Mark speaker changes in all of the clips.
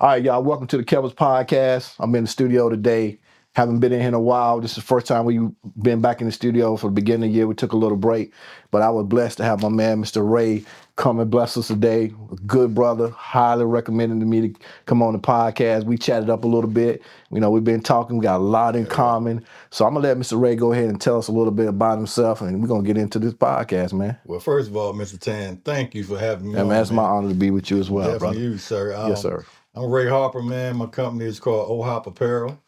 Speaker 1: All right, y'all, welcome to the Kelvis Podcast. I'm in the studio today. Haven't been in here in a while. This is the first time we've been back in the studio for the beginning of the year. We took a little break, but I was blessed to have my man, Mr. Ray, come and bless us today. A good brother, highly recommended to me to come on the podcast. We chatted up a little bit. You know, we've been talking. We got a lot in common. So I'm going to let Mr. Ray go ahead and tell us a little bit about himself, and we're going to get into this podcast, man.
Speaker 2: Well, first of all, Mr. Tann, thank you for having me
Speaker 1: Yeah,
Speaker 2: on,
Speaker 1: man, it's my honor to be with you as well,
Speaker 2: Definitely
Speaker 1: brother.
Speaker 2: you, sir.
Speaker 1: Yes, sir.
Speaker 2: I'm Ray Harper, man. My company is called O-Hop Apparel.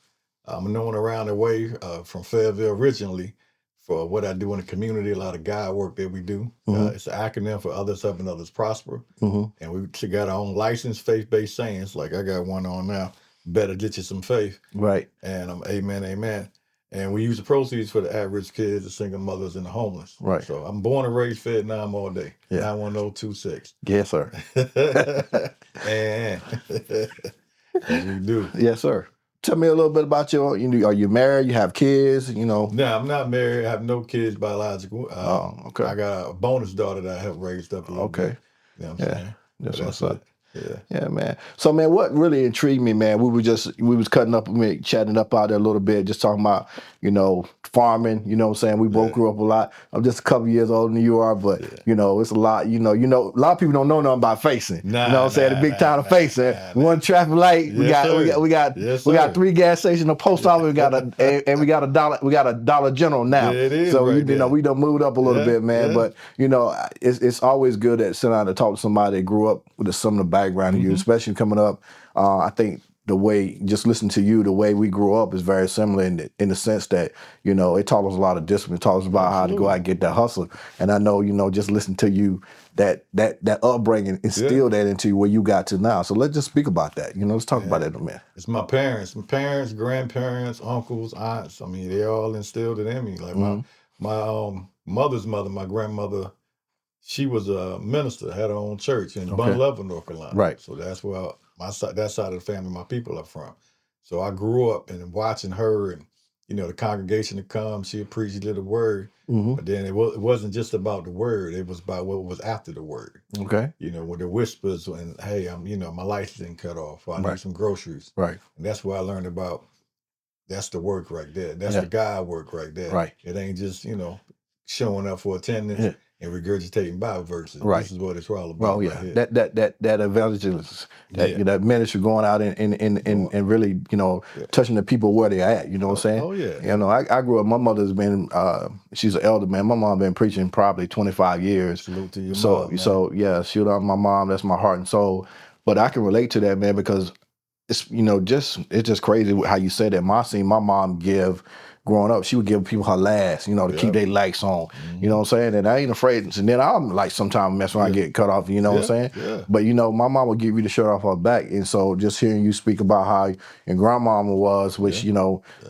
Speaker 2: I'm known around the way from Fayetteville originally for what I do in the community, a lot of guide work that we do. It's an acronym for Others Helping Others Prosper. And we got our own licensed faith-based sayings, like I got one on now, better get you some faith.
Speaker 1: Right.
Speaker 2: And amen, amen. And we use the proceeds for the at-risk kids, the single mothers, and the homeless.
Speaker 1: Right.
Speaker 2: So I'm born and raised Vietnam all day.
Speaker 1: Yeah.
Speaker 2: 91026.
Speaker 1: Yes, sir.
Speaker 2: And as we do.
Speaker 1: Yes, sir. Tell me a little bit about are you married? You have kids? You know?
Speaker 2: No, I'm not married. I have no kids biological.
Speaker 1: Okay.
Speaker 2: I got a bonus daughter that I helped raise up a little bit. You know what I'm saying?
Speaker 1: That's what's up.
Speaker 2: Yeah,
Speaker 1: man. So, man, what really intrigued me, man, we was cutting up, chatting up out there a little bit, just talking about, farming, you know what I'm saying? We both grew up a lot. I'm just a couple years older than you are, but, it's a lot, a lot of people don't know nothing about facing. You know what I'm saying? The big town of facing. One traffic light, we got 3 gas stations, a post office, we got a Dollar General now.
Speaker 2: It is
Speaker 1: so,
Speaker 2: right
Speaker 1: we done moved up a little bit, man. But, it's always good to sit down and talk to somebody that grew up with some of the background of you, especially coming up. I think the way, just listen to you, the way we grew up is very similar in the sense that, it taught us a lot of discipline, taught us about how to go out and get that hustle. And I know, just listen to you, that upbringing instilled that into you where you got to now. So let's just speak about that. Let's talk about that in a minute.
Speaker 2: It's my parents, grandparents, uncles, aunts. I mean, they all instilled it in me. Like my mother's mother, my grandmother, she was a minister, had her own church in Bun Level, North Carolina.
Speaker 1: Right.
Speaker 2: So that's where that side of the family, my people are from. So I grew up and watching her and, the congregation to come, she appreciated the word. But then it wasn't just about the word, it was about what was after the word.
Speaker 1: Okay.
Speaker 2: With the whispers and, hey, my lights didn't cut off, or I need some groceries.
Speaker 1: Right.
Speaker 2: And that's where I learned about, that's the work right there. That's the God work right there.
Speaker 1: Right.
Speaker 2: It ain't just, showing up for attendance and regurgitating Bible verses.
Speaker 1: Right.
Speaker 2: This is what it's all about.
Speaker 1: Well, yeah,
Speaker 2: right
Speaker 1: that evangelist, that ministry going out and really, touching the people where they're at. You know what I'm saying?
Speaker 2: Oh yeah.
Speaker 1: I grew up. My mother's been, she's an elder, man. My mom been preaching probably 25 years.
Speaker 2: Salute to your
Speaker 1: So
Speaker 2: mom,
Speaker 1: so yeah, shoot out my mom. That's my heart and soul. But I can relate to that, man, because it's it's just crazy how you say that. I seen my mom give. Growing up, she would give people her last, to keep their lights on. You know what I'm saying? And I ain't afraid. And then I'm like sometimes mess when I get cut off, you know what I'm saying?
Speaker 2: Yeah.
Speaker 1: But my mom would give you the shirt off her back. And so just hearing you speak about how your grandmama was, which,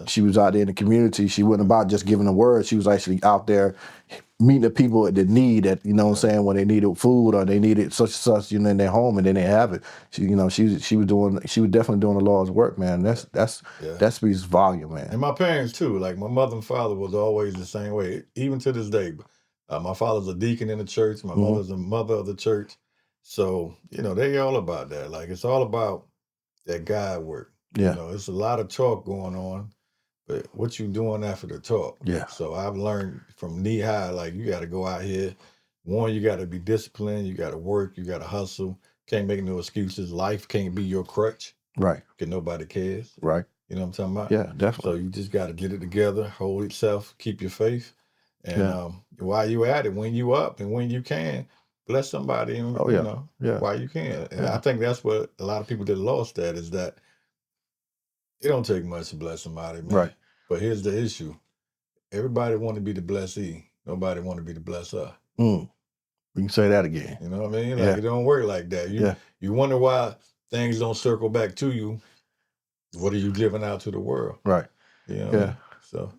Speaker 1: she was out there in the community. She wasn't about just giving the word. She was actually out there meeting the people that need that, you know what I'm saying, when they needed food or they needed such and such, in their home and then they have it. She was definitely doing the Lord's work, man. That speaks volume, man.
Speaker 2: And my parents too, like my mother and father was always the same way, even to this day. My father's a deacon in the church, my mother's a mother of the church. So, they all about that. Like it's all about that God work.
Speaker 1: Yeah.
Speaker 2: It's a lot of talk going on. But what you doing after the talk?
Speaker 1: Yeah.
Speaker 2: So I've learned from knee high, like you got to go out here. One, you got to be disciplined. You got to work. You got to hustle. Can't make no excuses. Life can't be your crutch.
Speaker 1: Right.
Speaker 2: Because nobody cares.
Speaker 1: Right.
Speaker 2: You know what I'm talking about?
Speaker 1: Yeah, definitely.
Speaker 2: So you just got to get it together, hold yourself, keep your faith. And while you at it, when you up and when you can, bless somebody, and, while you can. And I think that's what a lot of people that lost that is that it don't take much to bless somebody, man.
Speaker 1: Right.
Speaker 2: But here's the issue. Everybody want to be the blessee. Nobody want to be the blesser.
Speaker 1: We can say that again.
Speaker 2: You know what I mean? Like it don't work like that. You wonder why things don't circle back to you. What are you giving out to the world?
Speaker 1: Right.
Speaker 2: Yeah. So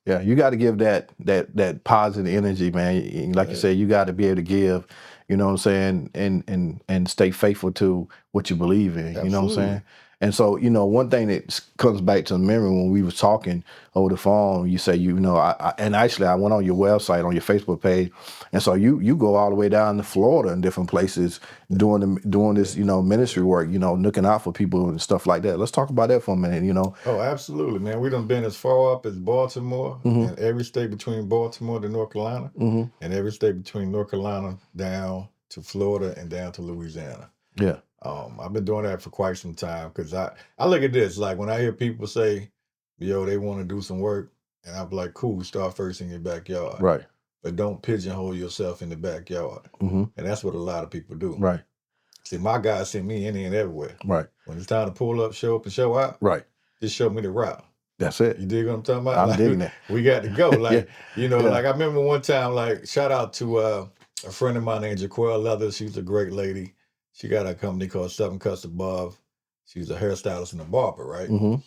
Speaker 1: yeah, you got to give that positive energy, man. Like you said, you got to be able to give, you know what I'm saying, and stay faithful to what you believe in.
Speaker 2: Absolutely.
Speaker 1: You know what I'm saying? And so, one thing that comes back to the memory when we was talking over the phone, you say, and actually I went on your website, on your Facebook page, and so you go all the way down to Florida and different places doing this, ministry work, looking out for people and stuff like that. Let's talk about that for a minute,
Speaker 2: Oh, absolutely, man. We done been as far up as Baltimore and every state between Baltimore to North Carolina and every state between North Carolina down to Florida and down to Louisiana.
Speaker 1: Yeah.
Speaker 2: I've been doing that for quite some time because I look at this, like when I hear people say, yo, they want to do some work, and I'm like, cool, start first in your backyard.
Speaker 1: Right.
Speaker 2: But don't pigeonhole yourself in the backyard. And that's what a lot of people do.
Speaker 1: Right.
Speaker 2: See, my God sent me any and everywhere.
Speaker 1: Right.
Speaker 2: When it's time to pull up, show up, and show out,
Speaker 1: Right.
Speaker 2: just show me the route.
Speaker 1: That's it.
Speaker 2: You dig what I'm talking about?
Speaker 1: I'm digging that.
Speaker 2: We got to go. Like,
Speaker 1: Yeah.
Speaker 2: like I remember one time, like, shout out to a friend of mine named Jaquel Leather. She's a great lady. She got a company called Seven Cuts Above. She's a hairstylist and a barber, right? And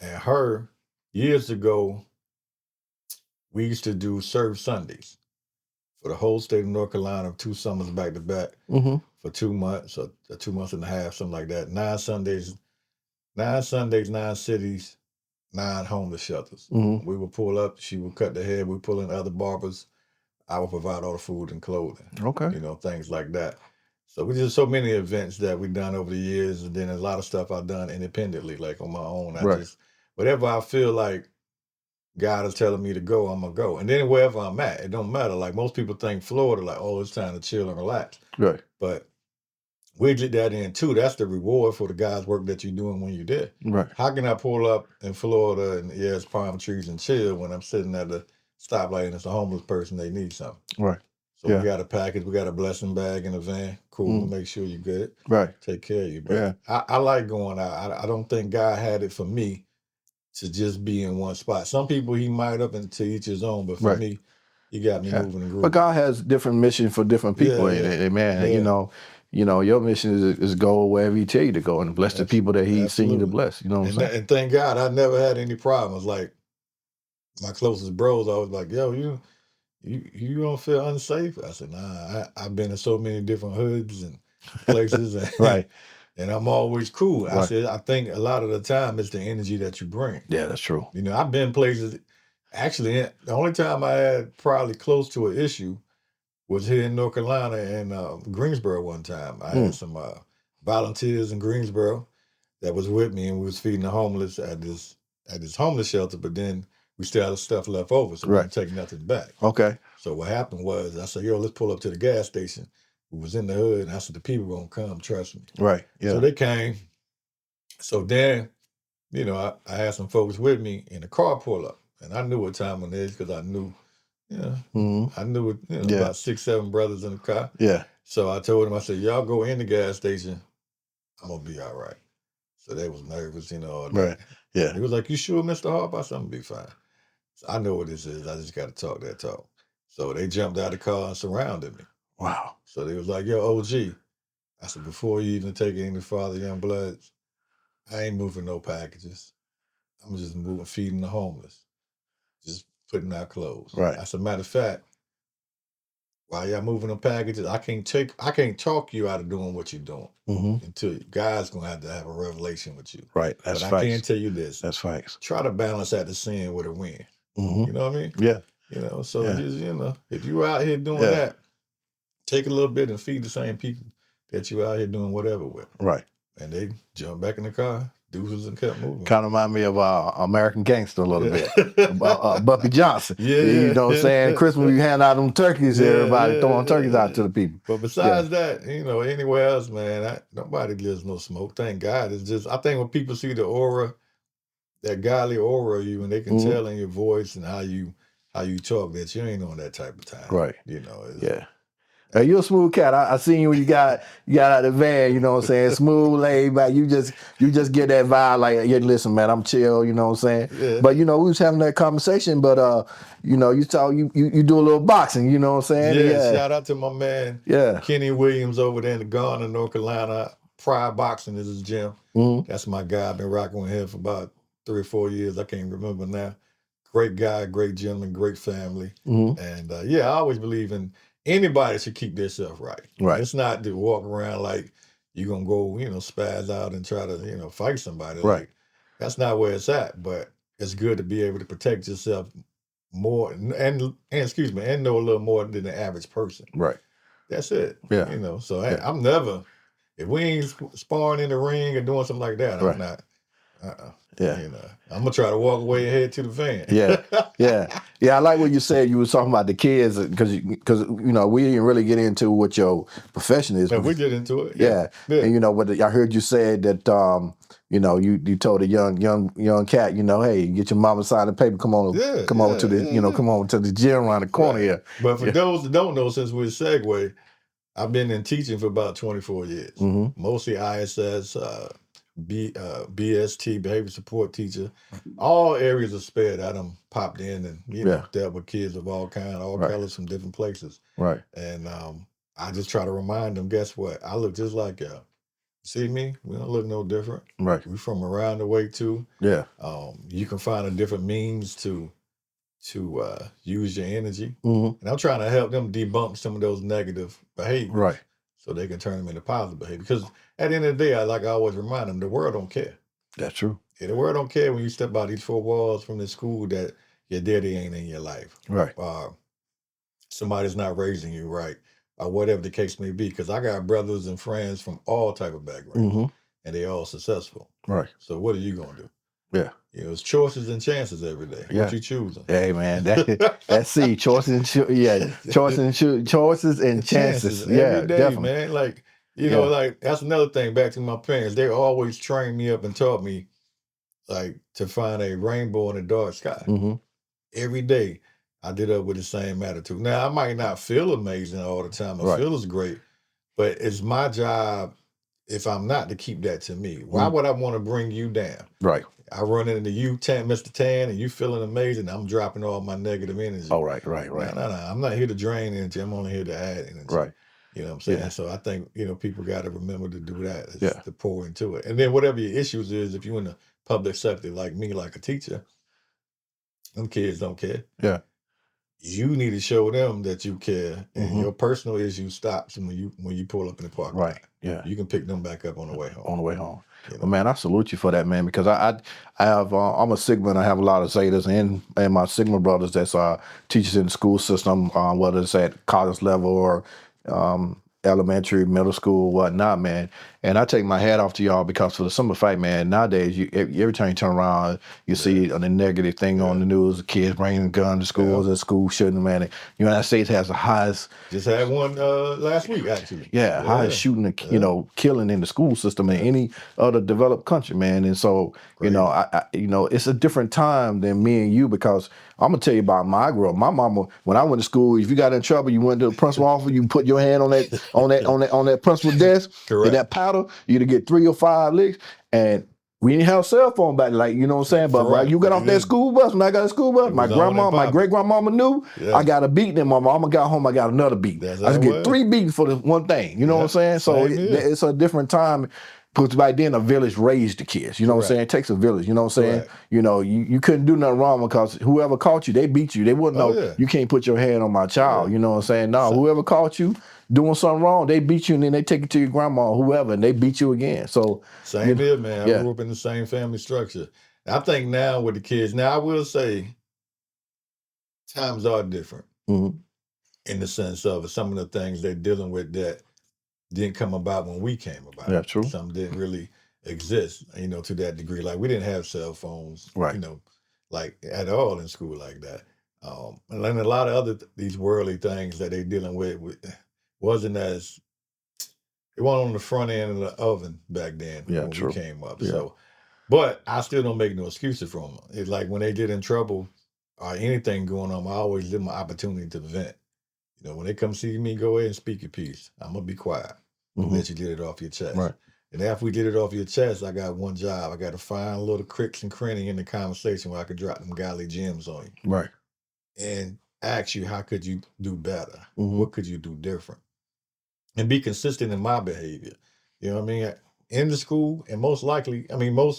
Speaker 2: her, years ago, we used to do Serve Sundays for the whole state of North Carolina, 2 summers back to back for 2 months or 2 months and a half, something like that. 9 Sundays, 9 cities, 9 homeless shelters. We would pull up, she would cut the hair, we pull in other barbers. I would provide all the food and clothing.
Speaker 1: Okay.
Speaker 2: Things like that. So we did so many events that we've done over the years, and then a lot of stuff I've done independently, like on my own. Whatever I feel like God is telling me to go, I'm gonna go. And then wherever I'm at, it don't matter. Like most people think Florida, like, oh, it's time to chill and relax.
Speaker 1: Right.
Speaker 2: But we get that in too. That's the reward for the God's work that you're doing when you're there.
Speaker 1: Right.
Speaker 2: How can I pull up in Florida and it's palm trees and chill when I'm sitting at the stoplight and it's a homeless person, they need something.
Speaker 1: Right.
Speaker 2: So we got a package, we got a blessing bag in the van. Cool, make sure you're good.
Speaker 1: Right.
Speaker 2: Take care of you. But I like going out. I don't think God had it for me to just be in one spot. Some people he might up and to each his own, but for me, he got me moving and grooving.
Speaker 1: But God has different missions for different people. Man, your mission is go wherever he tell you to go and bless the people that he's seen you to bless. You know what I'm saying?
Speaker 2: And thank God I never had any problems. Like my closest bros, I was like, yo, you don't feel unsafe? I said, nah, I've been in so many different hoods and places. And,
Speaker 1: right.
Speaker 2: And I'm always cool.
Speaker 1: Right.
Speaker 2: I said, I think a lot of the time it's the energy that you bring.
Speaker 1: Yeah, that's true.
Speaker 2: I've been places, actually, the only time I had probably close to an issue was here in North Carolina and Greensboro one time. I had some volunteers in Greensboro that was with me, and we was feeding the homeless at this homeless shelter, but then we still had stuff left over, so we didn't take nothing back.
Speaker 1: Okay.
Speaker 2: So what happened was I said, yo, let's pull up to the gas station. We was in the hood, and I said, the people gonna come, trust me.
Speaker 1: Right. Yeah.
Speaker 2: So they came. So then, I had some folks with me in the car pull up, and I knew what time it is because I knew, I knew it, about 6, 7 brothers in the car.
Speaker 1: Yeah.
Speaker 2: So I told them, I said, y'all go in the gas station, I'm gonna be all right. So they was nervous, all that.
Speaker 1: Right. Yeah.
Speaker 2: He was like, you sure, Mr. Harper? I said, I'm gonna be fine. So I know what this is. I just got to talk that talk. So they jumped out of the car and surrounded me.
Speaker 1: Wow.
Speaker 2: So they was like, yo, OG. I said, before you even take any Father Young Bloods, I ain't moving no packages. I'm just feeding the homeless. Just putting out clothes.
Speaker 1: Right.
Speaker 2: I said, matter of fact, while y'all moving them packages, I can't talk you out of doing what you're doing until God's gonna have to have a revelation with you.
Speaker 1: Right. That's
Speaker 2: but
Speaker 1: facts.
Speaker 2: I can tell you this.
Speaker 1: That's facts.
Speaker 2: Try to balance out the sin with a win. You know what I mean?
Speaker 1: Yeah.
Speaker 2: So just, if you're out here doing that, take a little bit and feed the same people that you're out here doing whatever with.
Speaker 1: Right.
Speaker 2: And they jumped back in the car, deuces, and kept moving.
Speaker 1: Kind of remind me of American Gangster a little bit. Bumpy Johnson.
Speaker 2: Yeah.
Speaker 1: You know what I'm saying? Christmas, we hand out them turkeys, everybody throwing turkeys out to the people.
Speaker 2: But besides that, anywhere else, man, nobody gives no smoke. Thank God. It's just, I think when people see the aura, that godly aura of you, and they can tell in your voice and how you talk that you ain't on that type of time.
Speaker 1: Right.
Speaker 2: Yeah.
Speaker 1: You're a smooth cat. I seen you when you got out of the van, you know what I'm saying? Smooth, laid back. You just get that vibe like, yeah, listen, man, I'm chill, you know what I'm saying?
Speaker 2: Yeah.
Speaker 1: But we was having that conversation, but you talk you do a little boxing, you know what I'm saying?
Speaker 2: Yeah, shout out to my man Kenny Williams over there in Garner, North Carolina. Pride Boxing is his gym. That's my guy. I've been rocking with him for about 3 or 4 years. I can't remember now. Great guy, great gentleman, great family. And I always believe in anybody should keep themselves right.
Speaker 1: Right.
Speaker 2: It's not to walk around like you're gonna go, spaz out and try to, fight somebody.
Speaker 1: Right.
Speaker 2: Like that's not where it's at. But it's good to be able to protect yourself more and excuse me, and know a little more than the average person.
Speaker 1: Right.
Speaker 2: That's it.
Speaker 1: Yeah.
Speaker 2: So I'm never, if we ain't sparring in the ring or doing something like that, I'm not.
Speaker 1: Yeah.
Speaker 2: I'm gonna try to walk away and head to the van.
Speaker 1: Yeah. I like what you said. You were talking about the kids because we didn't really get into what your profession is.
Speaker 2: No, we get into it.
Speaker 1: Yeah. And I heard you said that you told a young cat, hey, get your mama sign the paper. Come on to the come on to the gym around the corner here.
Speaker 2: But for those that don't know, since we're segue, I've been in teaching for about 24 years.
Speaker 1: Mm-hmm.
Speaker 2: Mostly ISS, BST, behavior support teacher, all areas of SPED. I done popped in and dealt with kids of all kinds, all colors from different places.
Speaker 1: Right.
Speaker 2: And I just try to remind them, guess what? I look just like y'all. See me? We don't look no different.
Speaker 1: Right.
Speaker 2: We from around the way too.
Speaker 1: Yeah.
Speaker 2: You can find a different means to use your energy.
Speaker 1: Mm-hmm.
Speaker 2: And I'm trying to help them debunk some of those negative behaviors.
Speaker 1: Right.
Speaker 2: So they can turn them into positive behavior. Because at the end of the day, I always remind them, the world don't care.
Speaker 1: That's true.
Speaker 2: Yeah, the world don't care when you step out these 4 walls from the school that your daddy ain't in your life.
Speaker 1: Right.
Speaker 2: Somebody's not raising you right. Or whatever the case may be. Because I got brothers and friends from all type of backgrounds.
Speaker 1: Mm-hmm.
Speaker 2: And they all successful.
Speaker 1: Right.
Speaker 2: So what are you going to do?
Speaker 1: Yeah.
Speaker 2: It's choices and chances every day.
Speaker 1: Yeah.
Speaker 2: What you choosing?
Speaker 1: Hey man, that's choices and chances.
Speaker 2: Every day,
Speaker 1: definitely.
Speaker 2: Man. Like like that's another thing. Back to my parents, they always trained me up and taught me like to find a rainbow in the dark sky.
Speaker 1: Mm-hmm.
Speaker 2: Every day, I did up with the same attitude. Now I might not feel amazing all the time. I feel as great, but it's my job. If I'm not, to keep that to me. Why would I want to bring you down?
Speaker 1: Right.
Speaker 2: I run into you, Mr. Tann, and you feeling amazing. I'm dropping all my negative energy.
Speaker 1: Oh, right.
Speaker 2: No. I'm not here to drain energy. I'm only here to add energy.
Speaker 1: Right.
Speaker 2: You know what I'm saying? Yeah. So I think, people got to remember to do that.
Speaker 1: Yeah.
Speaker 2: To pour into it. And then whatever your issues is, if you're in the public sector like me, like a teacher, them kids don't care.
Speaker 1: Yeah.
Speaker 2: You need to show them that you care, and your personal issue stops when you pull up in the parking lot.
Speaker 1: Yeah.
Speaker 2: You can pick them back up on the way home.
Speaker 1: Well, man, I salute you for that, man, because I have I'm a Sigma and I have a lot of Zetas and my Sigma brothers that's teachers in the school system, whether it's at college level or elementary, middle school, whatnot, man. And I take my hat off to y'all because for the summer fight, man, nowadays, every time you turn around, you see the negative thing on the news, the kids bringing guns to schools and school shooting, man. And the United States has the highest.
Speaker 2: Just had one last week, actually.
Speaker 1: Highest shooting, killing in the school system in any other developed country, man. And so, I it's a different time than me and you because I'm gonna tell you about my growth. My mama, when I went to school, if you got in trouble, you went to the principal office, you put your hand on that principal desk, and that powder, you to get 3 or 5 licks, and we didn't have a cell phone back, like, you know what I'm saying? But right, you got off that school bus, when I got a school bus, my great grandmama knew I got a beating, and my mama got home, I got another beating. I just get 3 beatings for the one thing, you know what I'm saying? So it's a different time. Because back then, a village raised the kids. You know what I'm saying? It takes a village. You know what I'm saying? You couldn't do nothing wrong because whoever caught you, they beat you. They wouldn't know, you can't put your hand on my child. You know what I'm saying? No, whoever caught you doing something wrong, they beat you, and then they take it to your grandma or whoever, and they beat you again. So
Speaker 2: same here, man. I grew up in the same family structure. I think now with the kids, now I will say times are different in the sense of some of the things they're dealing with that didn't come about when we came about.
Speaker 1: Yeah, true.
Speaker 2: Some didn't really exist, to that degree. Like we didn't have cell phones, like at all in school like that. And then a lot of other these worldly things that they're dealing with wasn't on the front end of the oven back then when we came up.
Speaker 1: Yeah.
Speaker 2: So, but I still don't make no excuses for them. It's like when they get in trouble or anything going on, I always give them an opportunity to vent. When they come see me, go ahead and speak your piece. I'm going to be quiet and let you get it off your chest.
Speaker 1: Right.
Speaker 2: And after we get it off your chest, I got one job. I got to find little cricks and cranny in the conversation where I could drop them godly gems on you.
Speaker 1: Right.
Speaker 2: And ask you, how could you do better? What could you do different? And be consistent in my behavior. You know what I mean? In the school, and most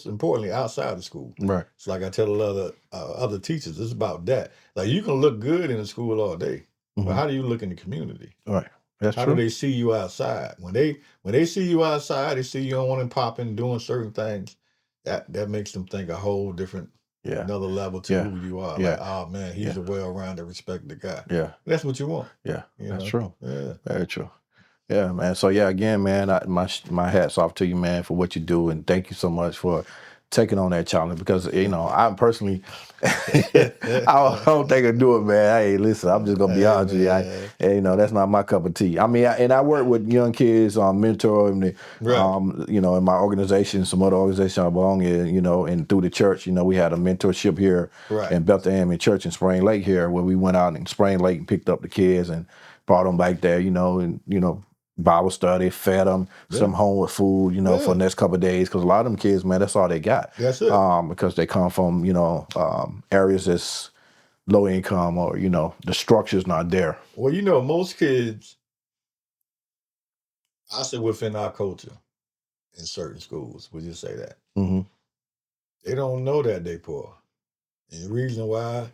Speaker 2: importantly, outside of school.
Speaker 1: Right.
Speaker 2: It's like I tell a lot of other teachers, it's about that. Like you can look good in the school all day. But how do you look in the community?
Speaker 1: Right. That's
Speaker 2: How
Speaker 1: true.
Speaker 2: do they see you outside? When they see you outside, they see you on and popping, doing certain things. That makes them think a whole different, another level to who you are. Like, oh man, he's a well-rounded, respected guy.
Speaker 1: Yeah.
Speaker 2: That's what you want.
Speaker 1: Yeah. That's
Speaker 2: know?
Speaker 1: true.
Speaker 2: Yeah.
Speaker 1: Very true. Yeah, man. So yeah, again, man, my hats off to you, man, for what you do, and thank you so much for taking on that challenge. Because I personally, I don't think I do it, man. Hey, listen, I'm just gonna be honest with you. That's not my cup of tea. I mean, I work with young kids, mentor them, in my organization, some other organization I belong in, and through the church, we had a mentorship here in Bethlehem in church in Spring Lake here, where we went out in Spring Lake and picked up the kids and brought them back there, and Bible study, fed them, some home with food, for the next couple of days. Because a lot of them kids, man, that's all they got.
Speaker 2: That's it.
Speaker 1: Because they come from, areas that's low income, or, the structure's not there.
Speaker 2: Well, most kids, I say within our culture, in certain schools, would you say that?
Speaker 1: Mm-hmm.
Speaker 2: They don't know that they poor. And the reason why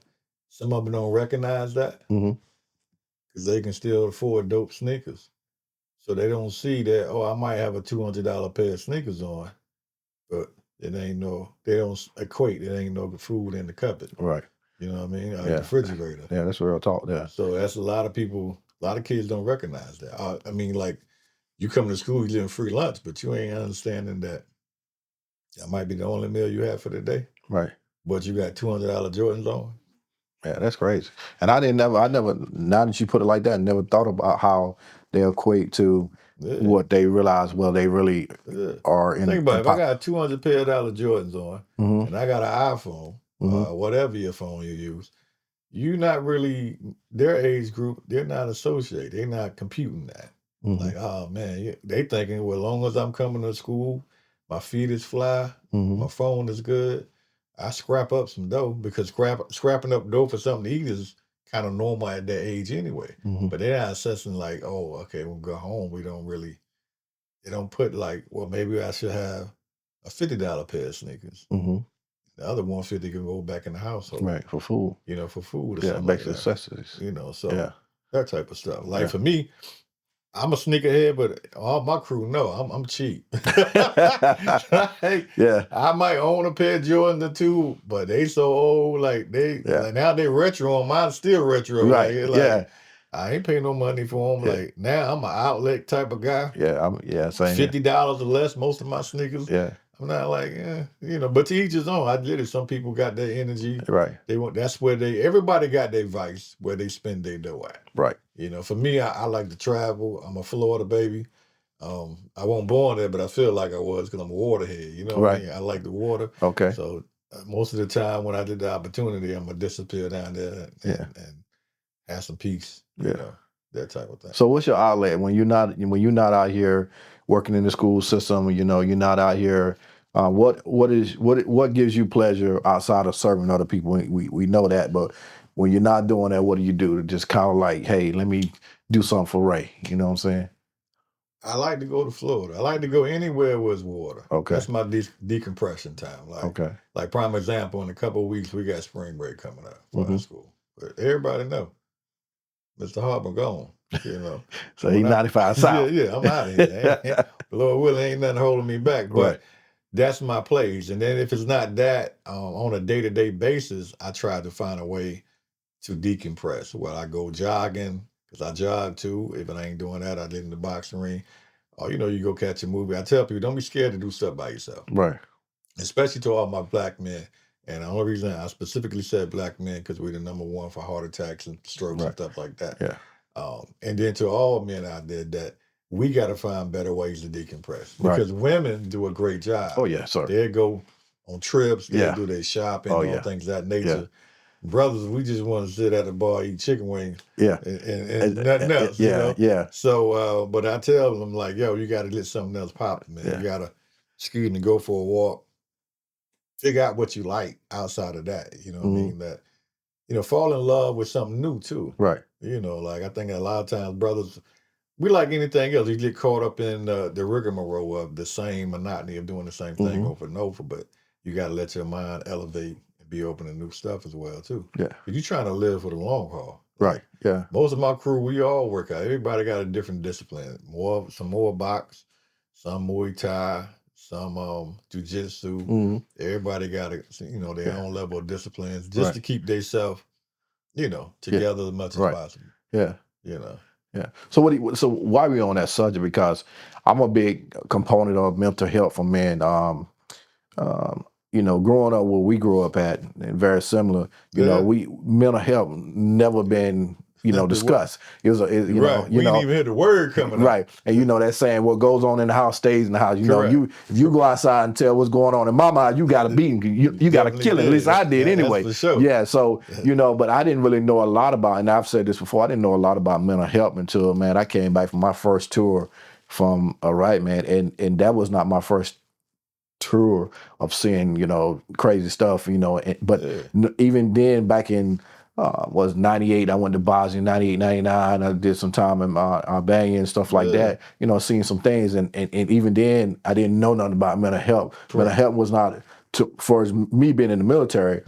Speaker 2: some of them don't recognize that, because they can still afford dope sneakers. So they don't see that, I might have a $200 pair of sneakers on, but they don't equate, it ain't no food in the cupboard.
Speaker 1: Right.
Speaker 2: You know what I mean? The refrigerator.
Speaker 1: Yeah, that's real talk there.
Speaker 2: So that's a lot of kids don't recognize that. I mean, like, you come to school, you getting free lunch, but you ain't understanding that might be the only meal you have for the day.
Speaker 1: Right.
Speaker 2: But you got $200 Jordans on.
Speaker 1: Yeah, that's crazy. And I never, now that you put it like that, I never thought about how they equate to what they realize, they really are in.
Speaker 2: Think about it. If I got $200 Jordans on, and I got an iPhone, whatever your phone you use, you not really, their age group, they're not associated. They're not computing that. Like, oh man, they thinking, well, as long as I'm coming to school, my feet is fly, my phone is good, I scrap up some dough, because scrapping up dough for something to eat is kind of normal at that age anyway. But they're not assessing like, oh, okay, we'll go home. They don't put like, well, maybe I should have a $50 pair of sneakers. The other $150 can go back in the household.
Speaker 1: Right, for food.
Speaker 2: For food or something like that.
Speaker 1: Necessities.
Speaker 2: So that type of stuff. Like for me, I'm a sneakerhead, but all my crew know I'm cheap. I might own a pair of Jordans or two, but they so old, like like now they retro on mine, still retro.
Speaker 1: Right.
Speaker 2: I ain't paying no money for them. Like now I'm an outlet type of guy.
Speaker 1: Same.
Speaker 2: $50 or less, most of my sneakers. I'm not like, but to each his own. I get it. Some people got their energy.
Speaker 1: Right.
Speaker 2: That's where everybody got their vice, where they spend their dough at.
Speaker 1: Right.
Speaker 2: For me, I like to travel. I'm a Florida baby. I wasn't born there, but I feel like I was, because I'm a waterhead. You know what I mean? I like the water.
Speaker 1: Okay.
Speaker 2: So most of the time when I get the opportunity, I'm going to disappear down there and have some peace. That type of thing.
Speaker 1: So what's your outlet when you're not out here working in the school system? You're not out here. What gives you pleasure outside of serving other people? We know that, but when you're not doing that, what do you do to just kind of like, hey, let me do something for Ray? You know what I'm saying?
Speaker 2: I like to go to Florida. I like to go anywhere where there's water.
Speaker 1: Okay.
Speaker 2: That's my decompression time. Like prime example, in a couple of weeks, we got spring break coming up for our school. But everybody know, Mr. Harper gone.
Speaker 1: So he's 95 south.
Speaker 2: Yeah, I'm out of here. Lord willing, ain't nothing holding me back. But that's my place. And then if it's not that, on a day-to-day basis, I try to find a way to decompress. Well, I go jogging, because I jog too. If I ain't doing that, I get in the boxing ring. Or, you go catch a movie. I tell people, don't be scared to do stuff by yourself.
Speaker 1: Right.
Speaker 2: Especially to all my black men. And the only reason I specifically said black men, because we're the #1 for heart attacks and strokes and stuff like that.
Speaker 1: Yeah.
Speaker 2: And then to all men out there, that we got to find better ways to decompress. Because women do a great job.
Speaker 1: Oh, yeah, sir.
Speaker 2: They go on trips. They do their shopping, things of that nature. Yeah. Brothers, we just want to sit at the bar, eat chicken wings, and nothing else.
Speaker 1: Yeah.
Speaker 2: So, but I tell them, like, yo, you got to get something else popping, man. You got to, go for a walk. Figure out what you like outside of that. You know what I mean? That, fall in love with something new too.
Speaker 1: Right.
Speaker 2: Like I think a lot of times brothers, we like anything else. You get caught up in the rigmarole of the same monotony of doing the same thing over and over, but you got to let your mind elevate. Be open to new stuff as well too.
Speaker 1: Yeah.
Speaker 2: You're trying to live for the long haul.
Speaker 1: Right. Yeah.
Speaker 2: Most of my crew, we all work out. Everybody got a different discipline. Some more box, some Muay Thai, some jiu-jitsu.
Speaker 1: Mm-hmm.
Speaker 2: Everybody got their
Speaker 1: Yeah.
Speaker 2: own level of disciplines just
Speaker 1: Right.
Speaker 2: to keep themselves, together as much as
Speaker 1: Right.
Speaker 2: possible.
Speaker 1: Yeah.
Speaker 2: Yeah.
Speaker 1: So why are we on that subject? Because I'm a big component of mental health for men. Growing up where we grew up at, and very similar, we mental health never been, discussed. It was,
Speaker 2: right. We didn't even hear the word coming up.
Speaker 1: Right. And that saying, what goes on in the house stays in the house. If you go outside and tell what's going on in my mind, you got to beat him. You got to kill him. At least I did anyway.
Speaker 2: That's for sure.
Speaker 1: Yeah. So, but I didn't really know a lot about, and I've said this before, I didn't know a lot about mental health until, man, I came back from my first tour from Iraq, man. And that was not my first tour of seeing, crazy stuff, but even then back in, was 98, I went to Bosnia, 98, 99, I did some time in Albania and stuff like that, seeing some things. And even then I didn't know nothing about mental health. Mental health was not, for as me being in the military,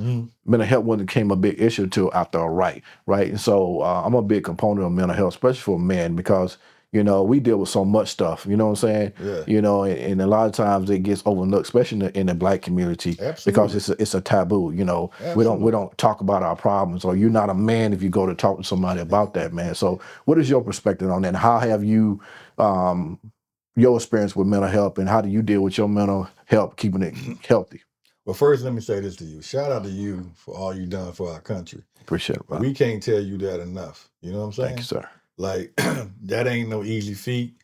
Speaker 1: mental health wasn't became a big issue until after Iraq, right? And so I'm a big component of mental health, especially for men, because we deal with so much stuff, you know what I'm saying?
Speaker 2: Yeah.
Speaker 1: And a lot of times it gets overlooked, especially in the Black community.
Speaker 2: Absolutely.
Speaker 1: Because it's a taboo, we don't talk about our problems, or you're not a man if you go to talk to somebody about that, man. So what is your perspective on that? And how have you, your experience with mental health, and how do you deal with your mental health, keeping it healthy?
Speaker 2: Well, first, let me say this to you. Shout out to you for all you've done for our country.
Speaker 1: Appreciate it, brother.
Speaker 2: We can't tell you that enough. You know what I'm saying?
Speaker 1: Thank you, sir.
Speaker 2: Like, that ain't no easy feat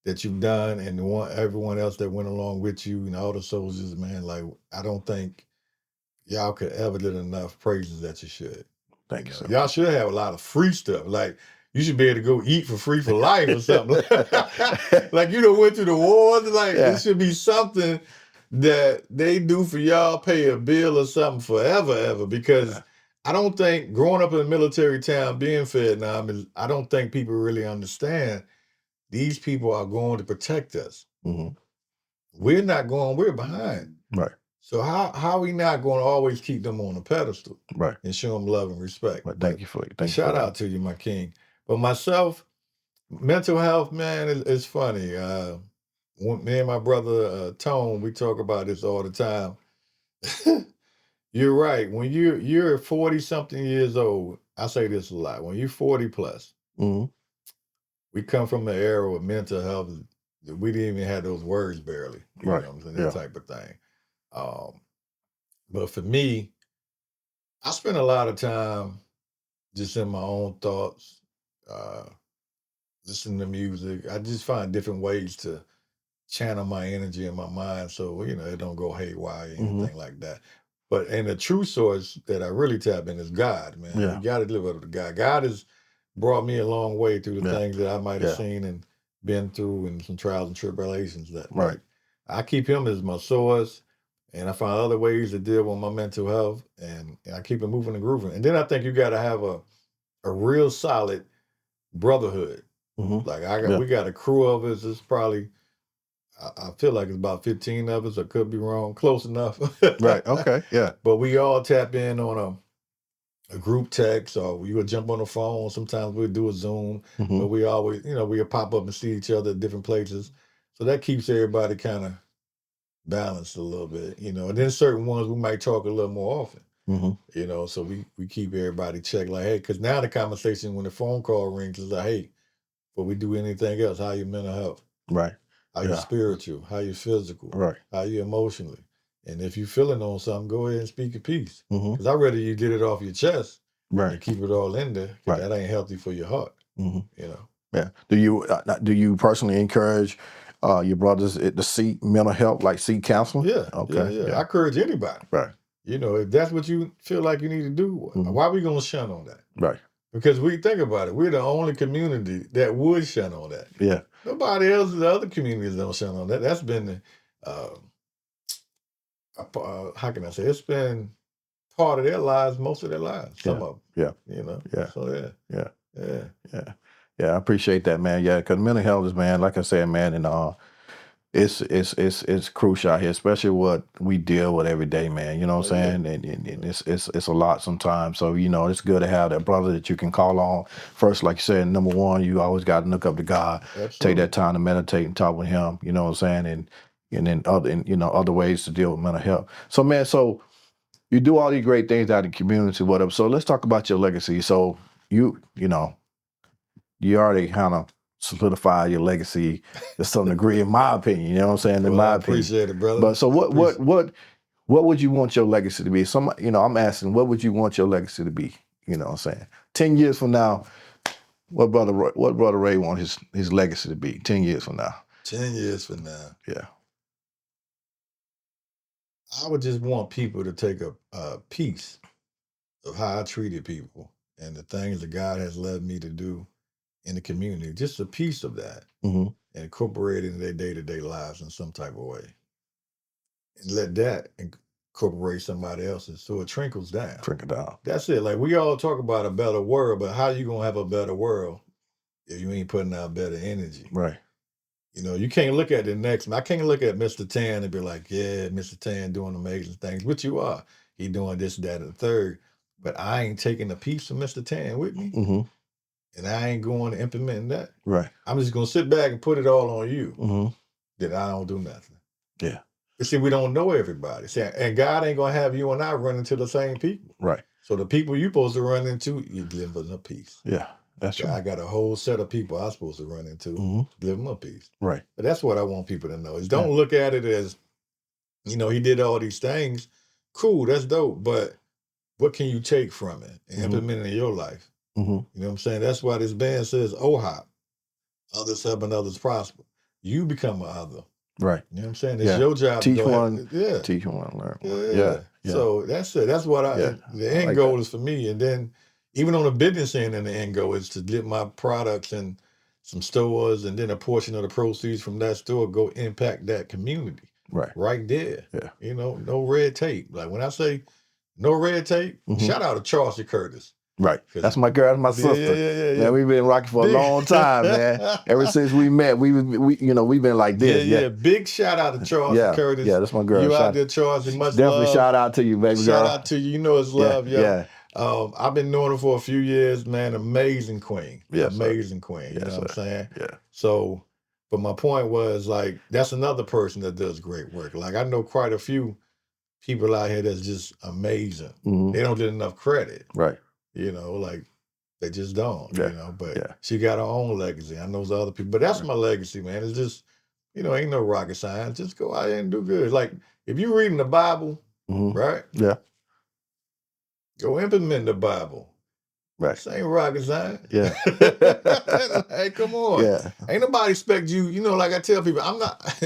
Speaker 2: that you've done, and everyone else that went along with you and all the soldiers, man. Like, I don't think y'all could ever get enough praises that you should.
Speaker 1: Thank you, sir.
Speaker 2: Y'all should have a lot of free stuff. Like, you should be able to go eat for free for life or something. Like, went through the wars. Like, there should be something that they do for y'all, pay a bill or something forever, ever. Because I don't think, growing up in a military town, being Vietnam, I don't think people really understand these people are going to protect us.
Speaker 1: Mm-hmm.
Speaker 2: We're not going, we're behind.
Speaker 1: Right.
Speaker 2: So how are we not going to always keep them on a pedestal?
Speaker 1: Right.
Speaker 2: And show them love and respect?
Speaker 1: But thank you for it.
Speaker 2: Shout out to you, my king. But myself, mental health, man, is funny. Me and my brother Tone, we talk about this all the time. You're right. When you're 40-something years old, I say this a lot. When you're 40 plus, we come from an era with mental health. We didn't even have those words barely. You know what I'm saying? That type of thing. But for me, I spend a lot of time just in my own thoughts, listening to music. I just find different ways to channel my energy in my mind so, it don't go haywire or anything like that. And the true source that I really tap in is God, man.
Speaker 1: Yeah.
Speaker 2: You got to live up to God. God has brought me a long way through the things that I might have seen and been through, and some trials and tribulations. Like, I keep him as my source, and I find other ways to deal with my mental health, and I keep it moving and grooving. And then I think you got to have a real solid brotherhood. Like, we got a crew of us. It's probably, I feel like it's about 15 of us. I could be wrong. Close enough.
Speaker 1: Right. Okay. Yeah.
Speaker 2: But we all tap in on a group text, or we would jump on the phone. Sometimes we'd do a Zoom. But we always, we'll pop up and see each other at different places. So that keeps everybody kind of balanced a little bit, And then certain ones we might talk a little more often. So we keep everybody checked, like, hey, because now the conversation when the phone call rings is like, hey, before we do anything else, how your mental health?
Speaker 1: Right.
Speaker 2: How you spiritual? How you physical?
Speaker 1: Right.
Speaker 2: How you emotionally? And if you feeling on something, go ahead and speak your piece. Because I'd rather you get it off your chest and keep it all in there, because that ain't healthy for your heart.
Speaker 1: Yeah. Do you personally encourage your brothers to seek mental health, like seek counseling?
Speaker 2: Yeah. Okay. Yeah. I encourage anybody.
Speaker 1: Right.
Speaker 2: If that's what you feel like you need to do, why are we going to shun on that?
Speaker 1: Right.
Speaker 2: Because we think about it, we're the only community that would shun on that.
Speaker 1: Yeah.
Speaker 2: Nobody else, the other communities don't shun on that. That's been, how can I say, it's been part of their lives, most of their lives, some of them.
Speaker 1: Yeah.
Speaker 2: So,
Speaker 1: Yeah. I appreciate that, man. Yeah, because mental health is, man, like I said, man, and it's crucial out here, especially what we deal with every day, man. You know what I'm saying? And it's a lot sometimes. So, you know, it's good to have that brother that you can call on. First, like you said, number one, you always got to look up to God.
Speaker 2: Absolutely.
Speaker 1: Take that time to meditate and talk with him, you know what I'm saying? And then other ways to deal with mental health. So, man, so you do all these great things out in the community, whatever. So let's talk about your legacy. So you already kind of solidify your legacy to some degree, in my opinion. You know what I'm saying? In my opinion.
Speaker 2: Appreciate it, brother.
Speaker 1: But so what would you want your legacy to be? I'm asking, what would you want your legacy to be? You know what I'm saying? 10 years from now, what brother Ray want his legacy to be 10 years from now?
Speaker 2: 10 years from now.
Speaker 1: Yeah.
Speaker 2: I would just want people to take a piece of how I treated people and the things that God has led me to do in the community, just a piece of that, and incorporate it in their day-to-day lives in some type of way. And let that incorporate somebody else's so it trickles down. That's it. Like, we all talk about a better world, but how you gonna have a better world if you ain't putting out better energy?
Speaker 1: Right.
Speaker 2: You know, you can't look at the next. I can't look at Mr. Tann and be like, yeah, Mr. Tann doing amazing things, which you are. He doing this, that, and the third. But I ain't taking a piece of Mr. Tann with me. And I ain't going to implement that.
Speaker 1: Right.
Speaker 2: I'm just going to sit back and put it all on you. That I don't do nothing.
Speaker 1: Yeah.
Speaker 2: But see, we don't know everybody. See, and God ain't going to have you and I run into the same people.
Speaker 1: Right.
Speaker 2: So the people you're supposed to run into, you give them a piece.
Speaker 1: Yeah. That's true.
Speaker 2: I got a whole set of people I'm supposed to run into, give them a piece.
Speaker 1: Right.
Speaker 2: But that's what I want people to know is don't look at it as, you know, he did all these things. Cool, that's dope. But what can you take from it and implement it in your life? You know what I'm saying? That's why this band says, OHOP, others helping others prosper. You become a other.
Speaker 1: Right.
Speaker 2: You know what I'm saying? It's your job
Speaker 1: to
Speaker 2: go
Speaker 1: one.
Speaker 2: ahead.
Speaker 1: Teach one, learn one.
Speaker 2: Yeah. So that's it. That's what the end goal is for me. And then even on the business end, and the end goal is to get my products in some stores, and then a portion of the proceeds from that store go impact that community. Right there.
Speaker 1: Yeah.
Speaker 2: You know, no red tape. Like when I say no red tape, shout out to Charles Curtis.
Speaker 1: Right. That's my girl, that's my sister.
Speaker 2: Yeah.
Speaker 1: Man, we've been rocking for a long time, man. Ever since we met, we've been like this.
Speaker 2: Yeah. Big shout out to Charles Curtis.
Speaker 1: Yeah, that's my girl.
Speaker 2: You out there, Charles, and much
Speaker 1: definitely
Speaker 2: love.
Speaker 1: Shout out to you, baby girl.
Speaker 2: Shout out to you. You know it's love,
Speaker 1: yeah.
Speaker 2: I've been knowing her for a few years, man. Amazing queen.
Speaker 1: Yes,
Speaker 2: amazing queen. You know what I'm saying?
Speaker 1: Yeah.
Speaker 2: So, but my point was, like, that's another person that does great work. Like, I know quite a few people out here that's just amazing. They don't get enough credit.
Speaker 1: Right.
Speaker 2: You know, like, they just don't,
Speaker 1: Yeah.
Speaker 2: you know, but she got her own legacy. I know other people, but that's my legacy, man. It's just, you know, ain't no rocket science. Just go out there and do good. Like, if you're reading the Bible, right?
Speaker 1: Yeah.
Speaker 2: Go implement the Bible.
Speaker 1: Right.
Speaker 2: This ain't rocket science.
Speaker 1: Yeah.
Speaker 2: Hey, come on.
Speaker 1: Yeah.
Speaker 2: Ain't nobody expect you, you know, like I tell people, I'm not,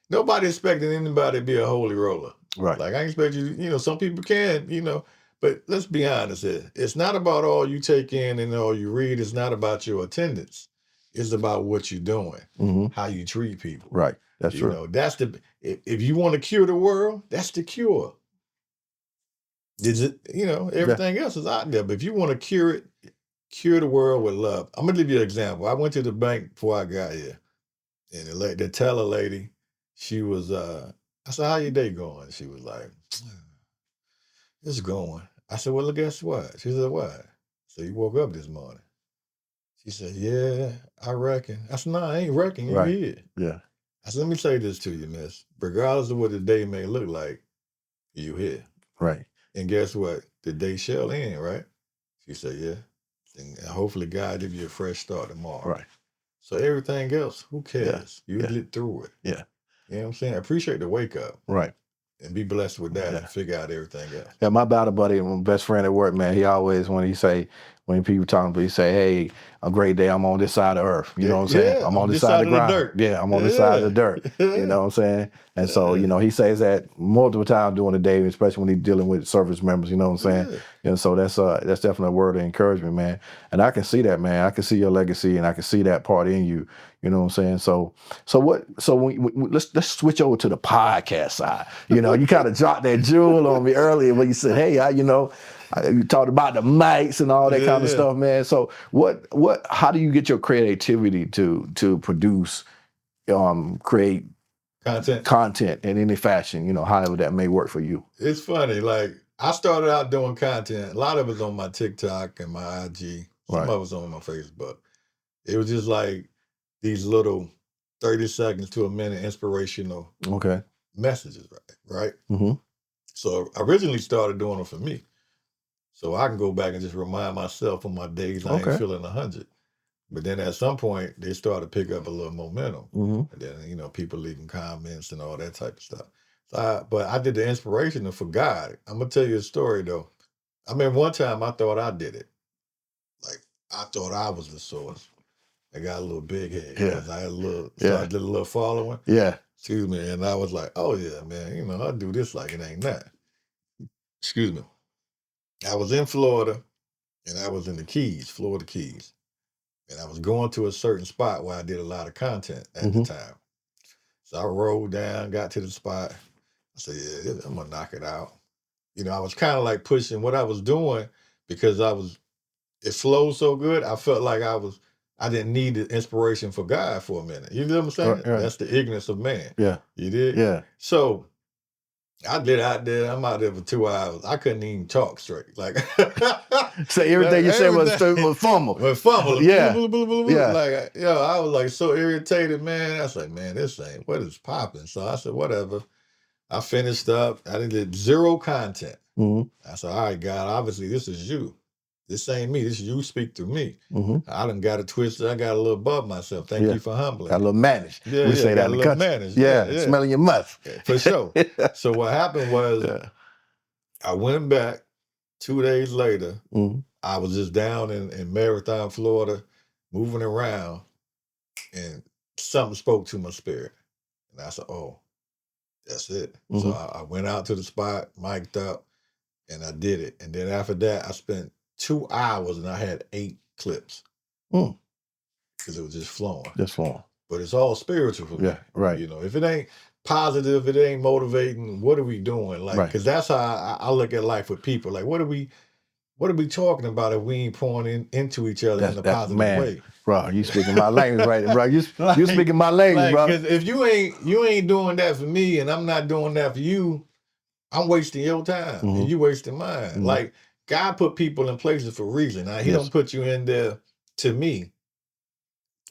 Speaker 2: nobody expecting anybody to be a holy roller.
Speaker 1: Right.
Speaker 2: Like, I expect you, you know, some people can, you know, but let's be honest here. It's not about all you take in and all you read. It's not about your attendance. It's about what you're doing, how you treat people.
Speaker 1: Right. That's true.
Speaker 2: You know, that's if you want to cure the world, that's the cure. You know, everything else is out there. But if you want to cure the world with love. I'm going to give you an example. I went to the bank before I got here. And the teller lady, she was, I said, how your day going? She was like, it's going. I said, well, guess what? She said, what? So you woke up this morning. She said, yeah, I reckon. I said, no, I ain't reckon. You here.
Speaker 1: Yeah.
Speaker 2: I said, let me say this to you, miss. Regardless of what the day may look like, you here.
Speaker 1: Right.
Speaker 2: And guess what? The day shall end, right? She said, yeah. And hopefully God give you a fresh start tomorrow.
Speaker 1: Right.
Speaker 2: So everything else, who cares? You get through it.
Speaker 1: Yeah.
Speaker 2: You know what I'm saying? I appreciate the wake up.
Speaker 1: Right.
Speaker 2: And be blessed with that and figure out everything else.
Speaker 1: Yeah, my battle buddy, my best friend at work, man, he always, when people talking, he say, hey, a great day, I'm on this side of earth. You know what I'm saying?
Speaker 2: Yeah,
Speaker 1: I'm on this side of the ground.
Speaker 2: dirt.
Speaker 1: Yeah, I'm on this side of the dirt. You know what I'm saying? And so, you know, he says that multiple times during the day, especially when he's dealing with service members, you know what I'm saying? And so that's definitely a word of encouragement, man. And I can see that, man. I can see your legacy and I can see that part in you. You know what I'm saying? So let's switch over to the podcast side. You know, you kind of dropped that jewel on me earlier when you said, hey, you talked about the mics and all that kind of stuff, man. So how do you get your creativity to produce, create content in any fashion, you know, however that may work for you.
Speaker 2: It's funny, like I started out doing content. A lot of it's on my TikTok and my IG. Some of it's on my Facebook. It was just like these little 30 seconds to a minute inspirational messages, right? Mm-hmm. So I originally started doing it for me. So I can go back and just remind myself on my days I ain't feeling 100. But then at some point, they started to pick up a little momentum. Mm-hmm. And then, you know, people leaving comments and all that type of stuff. So but I did the inspirational for God. I'm going to tell you a story, though. I mean, one time I thought I did it. Like, I thought I was the source. I got a little big head. Yeah. I had a little following. Yeah. Excuse me. And I was like, oh, yeah, man, you know, I do this like it ain't that. Excuse me. I was in Florida, and I was in the Keys, Florida Keys. And I was going to a certain spot where I did a lot of content at the time. So I rolled down, got to the spot. I said, yeah, I'm going to knock it out. You know, I was kind of like pushing what I was doing because it flowed so good. I felt like I didn't need the inspiration for God for a minute. You know what I'm saying? Right. That's the ignorance of man. Yeah. You did? Yeah. So I did out there. I'm out there for 2 hours. I couldn't even talk straight. Like,
Speaker 1: so everything you said was fumble.
Speaker 2: Yeah. Yeah. Like, I was like so irritated, man. I was like, man, what is popping? So I said, whatever. I finished up. I did 0 content. Mm-hmm. I said, all right, God, obviously this is you. This ain't me. This is you speak through me. Mm-hmm. I done got a twist. I got a little above myself. Thank you for humbling.
Speaker 1: Got a little managed. Yeah, we say that in the country. Managed. Yeah, smelling your musk.
Speaker 2: For sure. So what happened was I went back 2 days later. Mm-hmm. I was just down in Marathon, Florida, moving around, and something spoke to my spirit. And I said, oh, that's it. Mm-hmm. So I went out to the spot, mic'd up, and I did it. And then after that, I spent 2 hours and I had 8 clips. Because it was just flowing. But it's all spiritual for me. Yeah, right. You know, if it ain't positive, it ain't motivating, what are we doing? Like, because that's how I look at life with people. Like, what are we talking about if we ain't pouring into each other in a positive way?
Speaker 1: Bro, you speaking my language right, bro. You speaking my language, bro.
Speaker 2: Because if you ain't doing that for me and I'm not doing that for you, I'm wasting your time and you wasting mine. Mm-hmm. Like, God put people in places for a reason. Now, he don't put you in there, to me,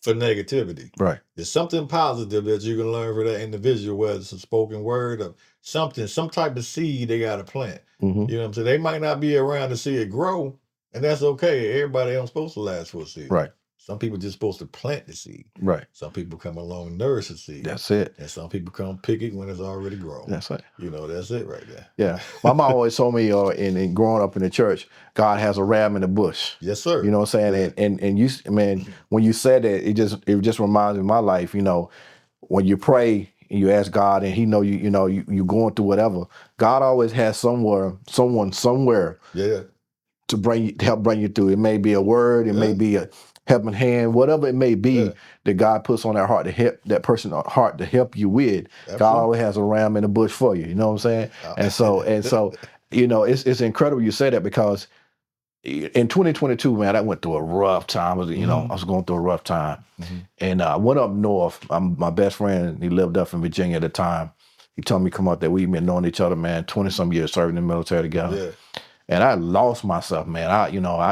Speaker 2: for negativity. Right. There's something positive that you can learn for that individual, whether it's a spoken word or something, some type of seed they got to plant. Mm-hmm. You know what I'm saying? They might not be around to see it grow, and that's okay. Everybody ain't supposed to last for a season. Right. Some people just supposed to plant the seed. Right. Some people come along and nourish the seed.
Speaker 1: That's it.
Speaker 2: And some people come pick it when it's already grown.
Speaker 1: That's it.
Speaker 2: You know, that's it right there.
Speaker 1: Yeah. My mom always told me in growing up in the church, God has a ram in the bush.
Speaker 2: Yes, sir.
Speaker 1: You know what I'm saying? And you, man, when you said that, it just reminds me of my life, you know, when you pray and you ask God and he know you going through whatever, God always has someone somewhere to help bring you through. It may be a word, it may be a helping hand, whatever it may be that God puts on that heart to help that person heart to help you with. Absolutely. God always has a ram in the bush for you. You know what I'm saying? And so, you know, it's incredible you say that because in 2022, man, I went through a rough time. I was going through a rough time, and I went up north. My best friend, he lived up in Virginia at the time. He told me to come out there. We've been knowing each other, man, 20 some years serving in the military together. Yeah. And I lost myself, man. I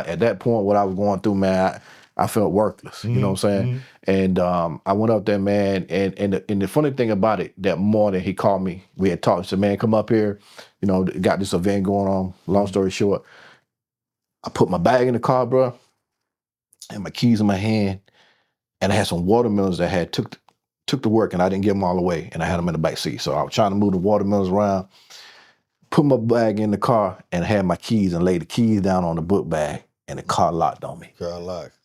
Speaker 1: at that point, what I was going through, man, I felt worthless. You know what I'm saying? And I went up there, man. And the funny thing about it, that morning he called me. We had talked. He said, "Man, come up here. You know, got this event going on." Long story short, I put my bag in the car, bro, and my keys in my hand, and I had some watermelons that had took to work, and I didn't give them all away, and I had them in the back seat. So I was trying to move the watermelons around, put my bag in the car, and had my keys and laid the keys down on the book bag, and the car locked on me.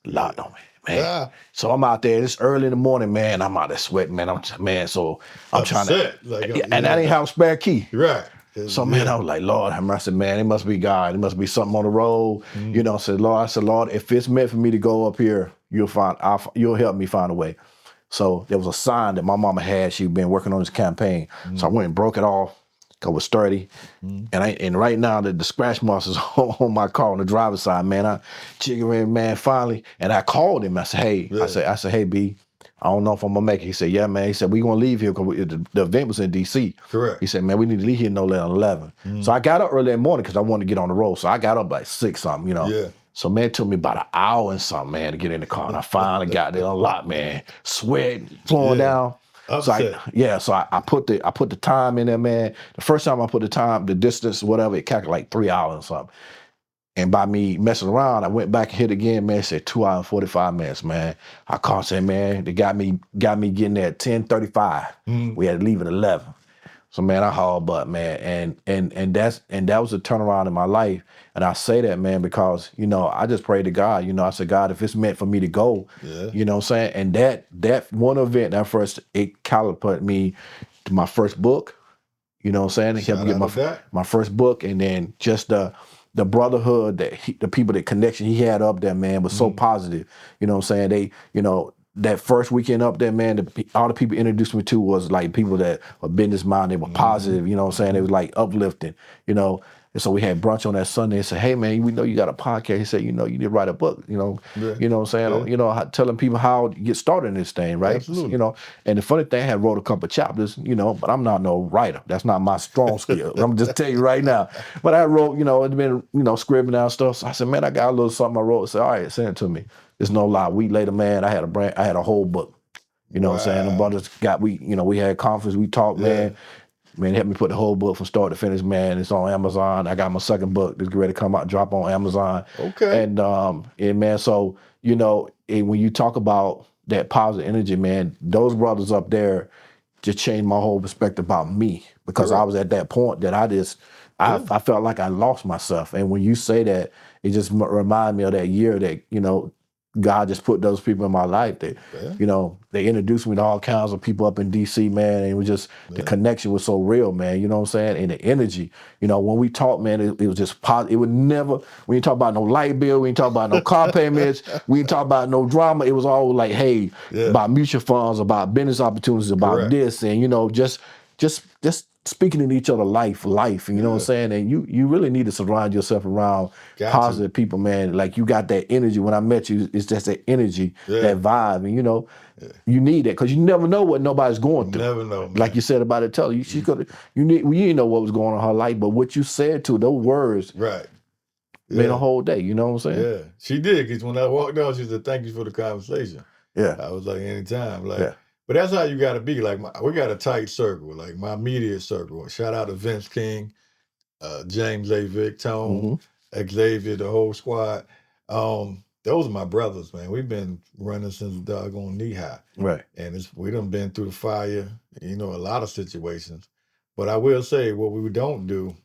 Speaker 1: Locked on me, man. Yeah. So I'm out there. It's early in the morning, man. I'm out there sweating, man. So I'm trying to, and I didn't have a spare key.
Speaker 2: Right.
Speaker 1: So, man, I was like, Lord, I said, man, it must be God. It must be something on the road. You know, I said, Lord, if it's meant for me to go up here, you'll help me find a way. So there was a sign that my mama had. She'd been working on this campaign. So I went and broke it off. I was sturdy. And right now the scratch marks is on my car on the driver's side, man. I jiggered, man, finally. And I called him. I said, hey, I said, hey, B, I don't know if I'm gonna make it. He said, yeah, man. He said, we gonna leave here because the event was in DC.
Speaker 2: Correct.
Speaker 1: He said, man, we need to leave here no later than 11. So I got up early that morning because I wanted to get on the road. So I got up like 6 something,
Speaker 2: Yeah.
Speaker 1: So man, it took me about an hour and something, man, to get in the car. And I finally got there a lot, man. Sweat flowing down.
Speaker 2: Upset.
Speaker 1: So I put the time in there, man. The first time I put the distance, whatever, it calculated like 3 hours or something. And by me messing around, I went back and hit again, man. It said 2 hours and 45 minutes, man. I called and said, man, they got me getting there at 10:35. We had to leave at 11. So man, I hauled butt, man. And that was a turnaround in my life. And I say that, man, because, I just prayed to God. I said, God, if it's meant for me to go, you know what I'm saying? And that one event, it catapulted me to my first book. You know what I'm saying? It helped me get my first book, and then just the brotherhood, the people, the connection he had up there, man, was so positive. You know what I'm saying? That first weekend up there, man, all the people introduced me to was like people that were business minded, they were positive, you know what I'm saying? They was like uplifting, And so we had brunch on that Sunday and said, hey man, we know you got a podcast. He said, you need to write a book, you know what I'm saying?
Speaker 2: Yeah.
Speaker 1: Telling people how to get started in this thing, right?
Speaker 2: Absolutely.
Speaker 1: And the funny thing, I had wrote a couple of chapters, but I'm not no writer. That's not my strong skill. I'm just tell you right now. But I wrote, it's been, scribbling down stuff. So I said, man, I got a little something I wrote. I said, all right, send it to me. It's no lie. A week later, man, I had a whole book. You know what I'm saying? The brothers we had conference, we talked, man. Man, helped me put the whole book from start to finish, man. It's on Amazon. I got my second book that's ready to come out, drop on Amazon.
Speaker 2: Okay.
Speaker 1: And man, so, and when you talk about that positive energy, man, those brothers up there just changed my whole perspective about me, because I was at that point that I felt like I lost myself. And when you say that, it just reminded me of that year that, God just put those people in my life that, they introduced me to all kinds of people up in DC, man. And it was just, the connection was so real, man. You know what I'm saying? And the energy, when we talked, man, it was just positive. It would never, we ain't talk about no light bill. We ain't talk about no car payments. We ain't talk about no drama. It was all like, hey, about mutual funds, about business opportunities, about this. And, just speaking in each other life, and you know what I'm saying? And you really need to surround yourself around positive people, man. Like, you got that energy. When I met you, it's just that energy, that vibe. And you need that, because you never know what nobody's going through.
Speaker 2: Never know, man.
Speaker 1: Like you said about it, tell you, you didn't know what was going on in her life, but what you said to those words made a whole day. You know what I'm saying?
Speaker 2: Yeah, she did, because when I walked out, she said, thank you for the conversation.
Speaker 1: Yeah.
Speaker 2: I was like, anytime. But that's how you got to be. Like, we got a tight circle, like my immediate circle. Shout out to Vince King, James A. Vic, Tone, Xavier, the whole squad. Those are my brothers, man. We've been running since doggone knee high.
Speaker 1: Right.
Speaker 2: And we done been through the fire, a lot of situations. But I will say, what we don't do,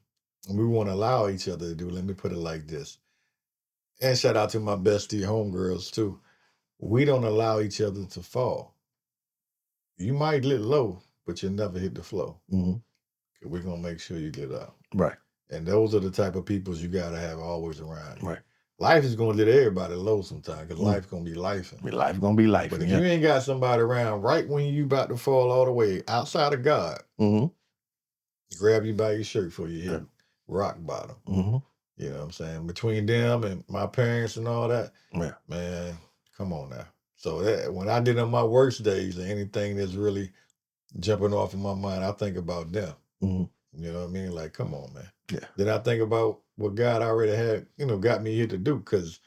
Speaker 2: and we won't allow each other to do, let me put it like this. And shout out to my bestie homegirls too. We don't allow each other to fall. You might get low, but you'll never hit the flow. We're going to make sure you get up.
Speaker 1: Right.
Speaker 2: And those are the type of people you got to have always around.
Speaker 1: Right.
Speaker 2: Life is going to let everybody low sometimes, because life's going to be life.
Speaker 1: Life going to be life.
Speaker 2: But if you ain't got somebody around right when you about to fall all the way outside of God, grab you by your shirt for you hit rock bottom. You know what I'm saying? Between them and my parents and all that, man, come on now. So when I did on my worst days, or anything that's really jumping off in my mind, I think about them. You know what I mean? Like, come on, man.
Speaker 1: Yeah.
Speaker 2: Then I think about what God already had, got me here to do, because,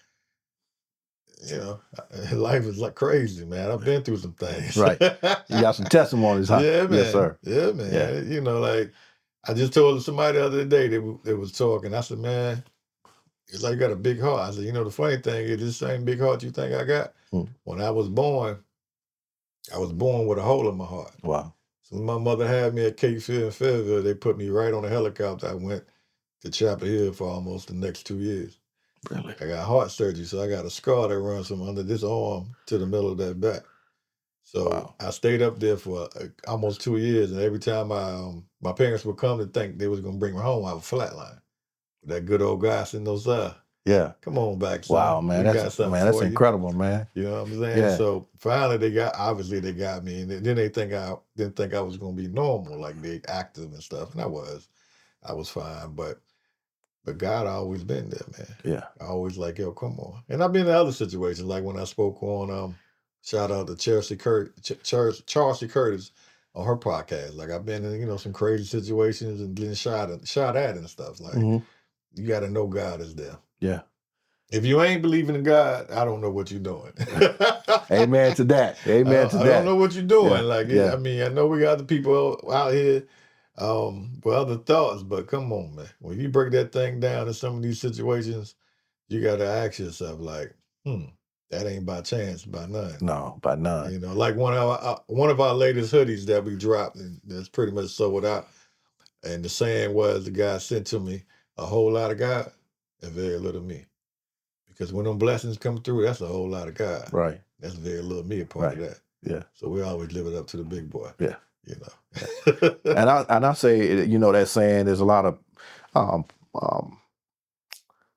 Speaker 2: life is like crazy, man. I've been through some things.
Speaker 1: Right. You got some testimonies, huh?
Speaker 2: Yeah, man.
Speaker 1: Yes, sir.
Speaker 2: Yeah, man. Yeah. Like, I just told somebody the other day that was talking. I said, man, it's like you got a big heart. I said, the funny thing is, this same big heart you think I got, when I was born with a hole in my heart.
Speaker 1: Wow.
Speaker 2: So when my mother had me at Cape Fear in Fayetteville, they put me right on a helicopter. I went to Chapel Hill for almost the next 2 years.
Speaker 1: Really?
Speaker 2: I got heart surgery, so I got a scar that runs from under this arm to the middle of that back. So I stayed up there for almost 2 years, and every time my parents would come to think they was going to bring me home, I would flatline. That good old guy sitting outside.
Speaker 1: Yeah.
Speaker 2: Come on back, son.
Speaker 1: Wow, man. That's incredible, man.
Speaker 2: You know what I'm saying?
Speaker 1: Yeah.
Speaker 2: So finally they got me. And then they didn't think I was gonna be normal, like they active and stuff. And I was fine. But God always been there, man.
Speaker 1: Yeah.
Speaker 2: I always like, yo, come on. And I've been in other situations, like when I spoke on Shout out to Chelsea Chelsea Curtis on her podcast. Like I've been in, some crazy situations and getting shot at and stuff. Like you got to know God is there.
Speaker 1: Yeah.
Speaker 2: If you ain't believing in God, I don't know what you're doing.
Speaker 1: Amen to that. Amen to that.
Speaker 2: I don't know what you're doing.
Speaker 1: Yeah.
Speaker 2: I mean, I know we got the people out here with other thoughts, but come on, man. When you break that thing down in some of these situations, you got to ask yourself, like, that ain't by chance, by none.
Speaker 1: No, by none.
Speaker 2: Like one of our latest hoodies that we dropped, and that's pretty much sold out. And the saying was, the guy said to me, a whole lot of God and very little me. Because when them blessings come through, that's a whole lot of God.
Speaker 1: Right.
Speaker 2: That's very little me a part of that.
Speaker 1: Yeah.
Speaker 2: So we always live it up to the big boy.
Speaker 1: Yeah.
Speaker 2: And
Speaker 1: I say, that saying, there's a lot of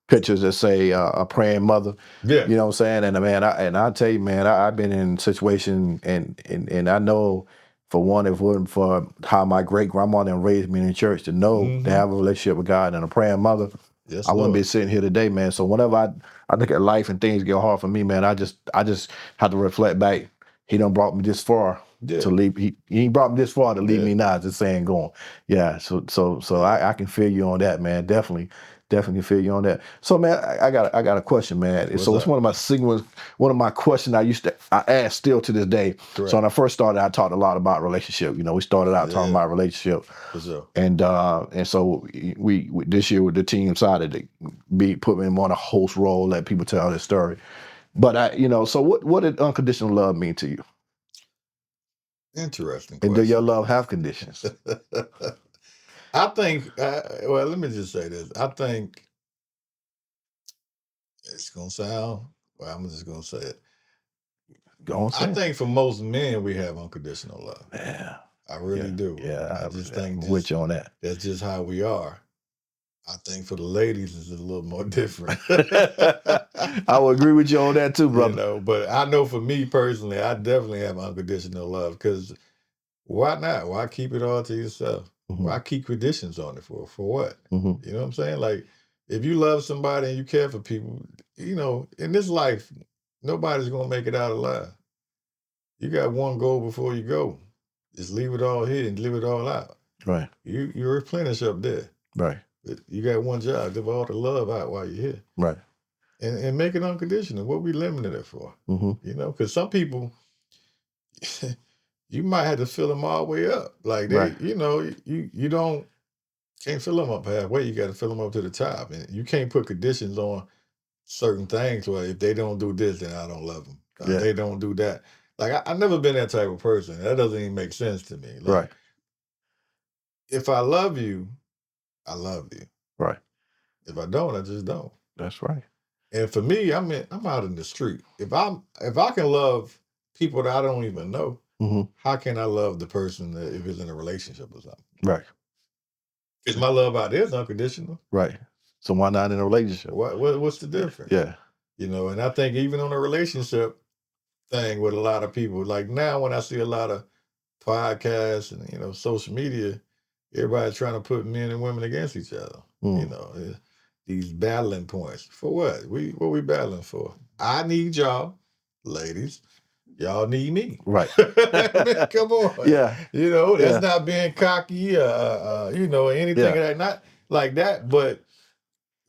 Speaker 1: pictures that say a praying mother.
Speaker 2: Yeah.
Speaker 1: You know what I'm saying? And man, I tell you, man, I've been in situations and I know, for one, if it wasn't for how my great grandma then raised me in the church, to know to have a relationship with God and a praying mother, I wouldn't be sitting here today, man. So whenever I look at life and things get hard for me, man, I just have to reflect back. He done brought me this far to leave. He brought me this far to leave me now. Just saying, going, yeah. So I can feel you on that, man. Definitely feel you on that. So, man, I got a question, man. It's one of my questions I ask still to this day.
Speaker 2: Correct.
Speaker 1: So when I first started, I talked a lot about relationship. We started out talking about relationship.
Speaker 2: For sure.
Speaker 1: And so we this year with the team decided to put me on a host role, let people tell their story. But so what did unconditional love mean to you?
Speaker 2: Interesting
Speaker 1: question. And do your love have conditions?
Speaker 2: I think, let me just say this. I think it's going to sound, I'm just going to say it.
Speaker 1: Go on, say
Speaker 2: I think for most men, we have unconditional love.
Speaker 1: Yeah.
Speaker 2: I really do.
Speaker 1: Yeah.
Speaker 2: I just think
Speaker 1: with you on that.
Speaker 2: That's just how we are. I think for the ladies, it's a little more different.
Speaker 1: I would agree with you on that too, brother.
Speaker 2: But I know for me personally, I definitely have unconditional love, because why not? Why keep it all to yourself? Why keep conditions on it for? For what? You know what I'm saying? Like, if you love somebody and you care for people, in this life, nobody's going to make it out alive. You got one goal before you go. Just leave it all here and live it all out.
Speaker 1: Right.
Speaker 2: You replenish up there.
Speaker 1: Right.
Speaker 2: You got one job, give all the love out while you're here.
Speaker 1: Right.
Speaker 2: And make it unconditional. What we limiting it for? Because some people, you might have to fill them all the way up. Like you can't fill them up halfway. You got to fill them up to the top, and you can't put conditions on certain things. Where if they don't do this, then I don't love them. They don't do that. Like I've never been that type of person. That doesn't even make sense to me. Like,
Speaker 1: right.
Speaker 2: If I love you, I love you.
Speaker 1: Right.
Speaker 2: If I don't, I just don't.
Speaker 1: That's right.
Speaker 2: And for me, I'm out in the street. If I can love people that I don't even know, how can I love the person that if it's in a relationship or something?
Speaker 1: Right.
Speaker 2: Because my love out there is unconditional.
Speaker 1: Right. So why not in a relationship?
Speaker 2: What's the difference?
Speaker 1: Yeah.
Speaker 2: And I think even on a relationship thing with a lot of people, like now when I see a lot of podcasts and social media, everybody's trying to put men and women against each other. These battling points. For what? What we battling for? I need y'all, ladies. Y'all need me.
Speaker 1: Right.
Speaker 2: Come on.
Speaker 1: Yeah.
Speaker 2: That's not being cocky, anything not like that, but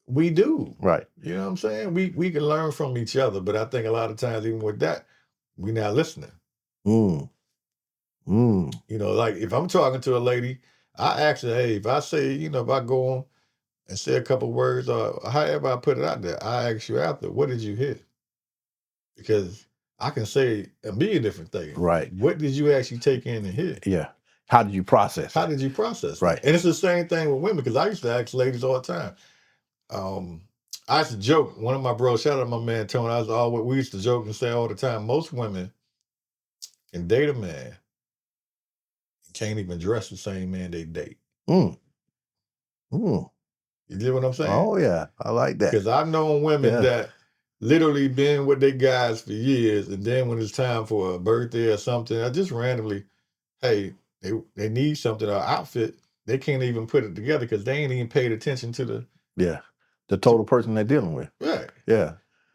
Speaker 2: we do.
Speaker 1: Right.
Speaker 2: You know what I'm saying? We can learn from each other, but I think a lot of times, even with that, we're not listening. Like if I'm talking to a lady, I ask her, hey, if I say, if I go on and say a couple words or however I put it out there, I ask you after, what did you hear? Because I can say a million different things.
Speaker 1: Right.
Speaker 2: What did you actually take in and hear?
Speaker 1: Yeah. How did you process?
Speaker 2: How did you process?
Speaker 1: Right.
Speaker 2: And it's the same thing with women, because I used to ask ladies all the time. I used to joke, one of my bros, shout out to my man Tony, we used to joke and say all the time, most women can date a man and can't even dress the same man they date. You get what I'm saying?
Speaker 1: Oh, yeah. I like that.
Speaker 2: Because I've known women that literally been with their guys for years, and then when it's time for a birthday or something, I just randomly, hey, they need something, or outfit, they can't even put it together because they ain't even paid attention to the
Speaker 1: total person they're dealing with.
Speaker 2: Right.
Speaker 1: Yeah.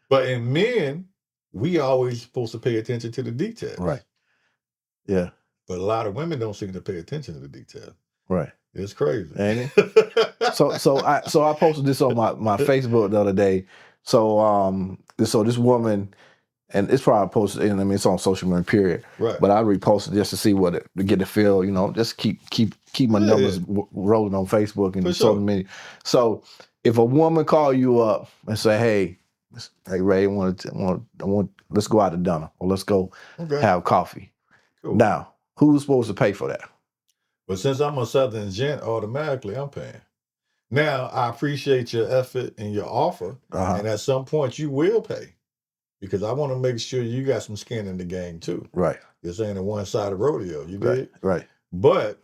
Speaker 2: But in men, we always supposed to pay attention to the details.
Speaker 1: Right. Yeah.
Speaker 2: But a lot of women don't seem to pay attention to the details.
Speaker 1: Right.
Speaker 2: It's crazy.
Speaker 1: Ain't it? So I posted this on my Facebook the other day. So this woman, and it's probably posted, and I mean it's on social media period.
Speaker 2: Right.
Speaker 1: But I reposted just to see to get the feel, just keep my numbers rolling on Facebook and social media. So if a woman call you up and say, hey Ray, let's go out to dinner or let's go have coffee. Cool. Now, who's supposed to pay for that?
Speaker 2: But since I'm a Southern gent, automatically I'm paying. Now, I appreciate your effort and your offer, and at some point you will pay, because I want to make sure you got some skin in the game too. Right. This ain't a one-sided rodeo, you dig?
Speaker 1: Right.
Speaker 2: But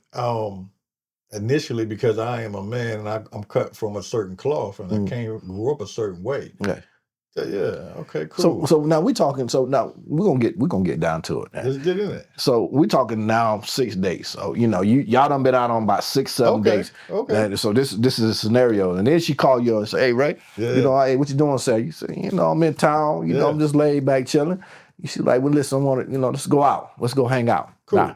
Speaker 2: initially, because I am a man and I'm cut from a certain cloth and I grew up a certain way. Right. So, yeah. Okay. Cool.
Speaker 1: So now we're talking. So now we're gonna get down to it. Now.
Speaker 2: Let's get in it.
Speaker 1: So we're talking now 6 days. So y'all done been out on about 6-7 days. Okay. And so this is a scenario. And then she called you and say, "Hey, Ray, hey, what you doing?" Say, you say, I'm in town. I'm just laid back chilling. She's like, "Well, listen, I want to, let's go out. Let's go hang out." Cool.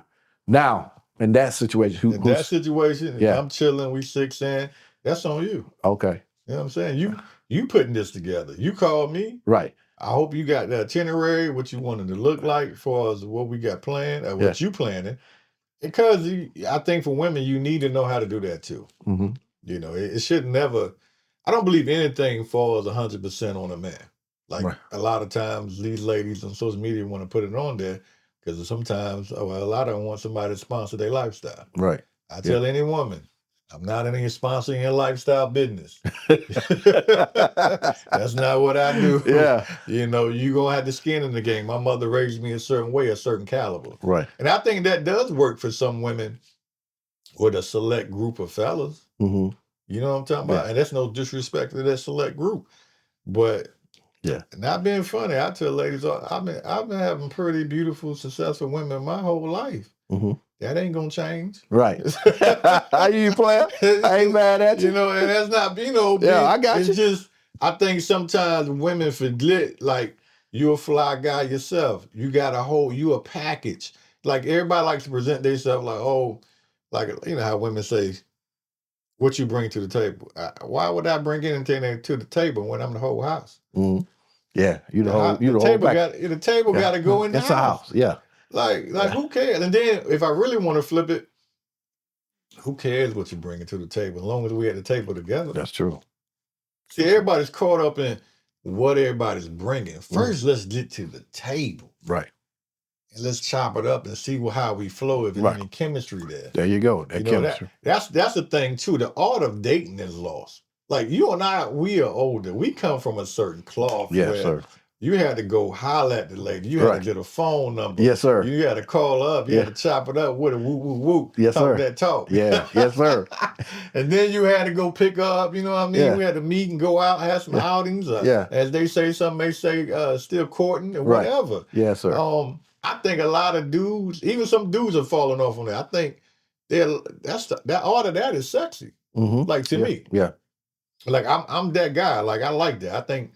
Speaker 1: Now in that situation,
Speaker 2: if I'm chilling, we 6 in, that's on you.
Speaker 1: Okay.
Speaker 2: You know what I'm saying? You putting this together. You called me.
Speaker 1: Right.
Speaker 2: I hope you got the itinerary, what you wanted to look like as far as what we got planned, or what you planning. Because I think for women, you need to know how to do that too. Mm-hmm. It should never, I don't believe anything falls 100% on a man. Like a lot of times these ladies on social media want to put it on there because sometimes, a lot of them want somebody to sponsor their lifestyle. Right. I tell any woman, I'm not in here sponsoring your lifestyle business. That's not what I do. Yeah. You're going to have the skin in the game. My mother raised me a certain way, a certain caliber. Right. And I think that does work for some women with a select group of fellas. Mm-hmm. You know what I'm talking about? And that's no disrespect to that select group. But not being funny, I tell ladies, I've been having pretty beautiful, successful women my whole life. Mm-hmm. That ain't gonna change. Right.
Speaker 1: How you player? I ain't mad at you.
Speaker 2: And that's not,
Speaker 1: I got
Speaker 2: it's
Speaker 1: you.
Speaker 2: Just, I think sometimes women forget, like, you're a fly guy yourself. You got you a package. Like, everybody likes to present themselves like, how women say, what you bring to the table. Why would I bring anything to the table when I'm the whole house?
Speaker 1: Mm-hmm. Yeah, the whole
Speaker 2: table the table got to go in the house.
Speaker 1: Yeah.
Speaker 2: Like who cares? And then if I really want to flip it, who cares what you bring to the table as long as we at the table together?
Speaker 1: That's true.
Speaker 2: See, everybody's caught up in what everybody's bringing. First, let's get to the table.
Speaker 1: Right.
Speaker 2: And let's chop it up and see how we flow, if there's any chemistry there.
Speaker 1: There you go. That chemistry.
Speaker 2: That's the thing too. The art of dating is lost. Like you and I, we are older. We come from a certain cloth.
Speaker 1: Yes, sir.
Speaker 2: You had to go holler at the lady. You had to get a phone number.
Speaker 1: Yes, sir.
Speaker 2: You had to call up. You had to chop it up with a whoop, whoop, whoop.
Speaker 1: Yes,
Speaker 2: talk
Speaker 1: sir.
Speaker 2: That talk.
Speaker 1: Yeah. Yes, sir.
Speaker 2: And then you had to go pick up, you know what I mean? Yeah. We had to meet and go out, have some outings. As they say, some may say still courting or whatever.
Speaker 1: Right. Yes, sir.
Speaker 2: I think a lot of dudes, even some dudes are falling off on that. I think that art of that is sexy. Mm-hmm. Like to me.
Speaker 1: Yeah.
Speaker 2: Like I'm that guy. Like I like that. I think,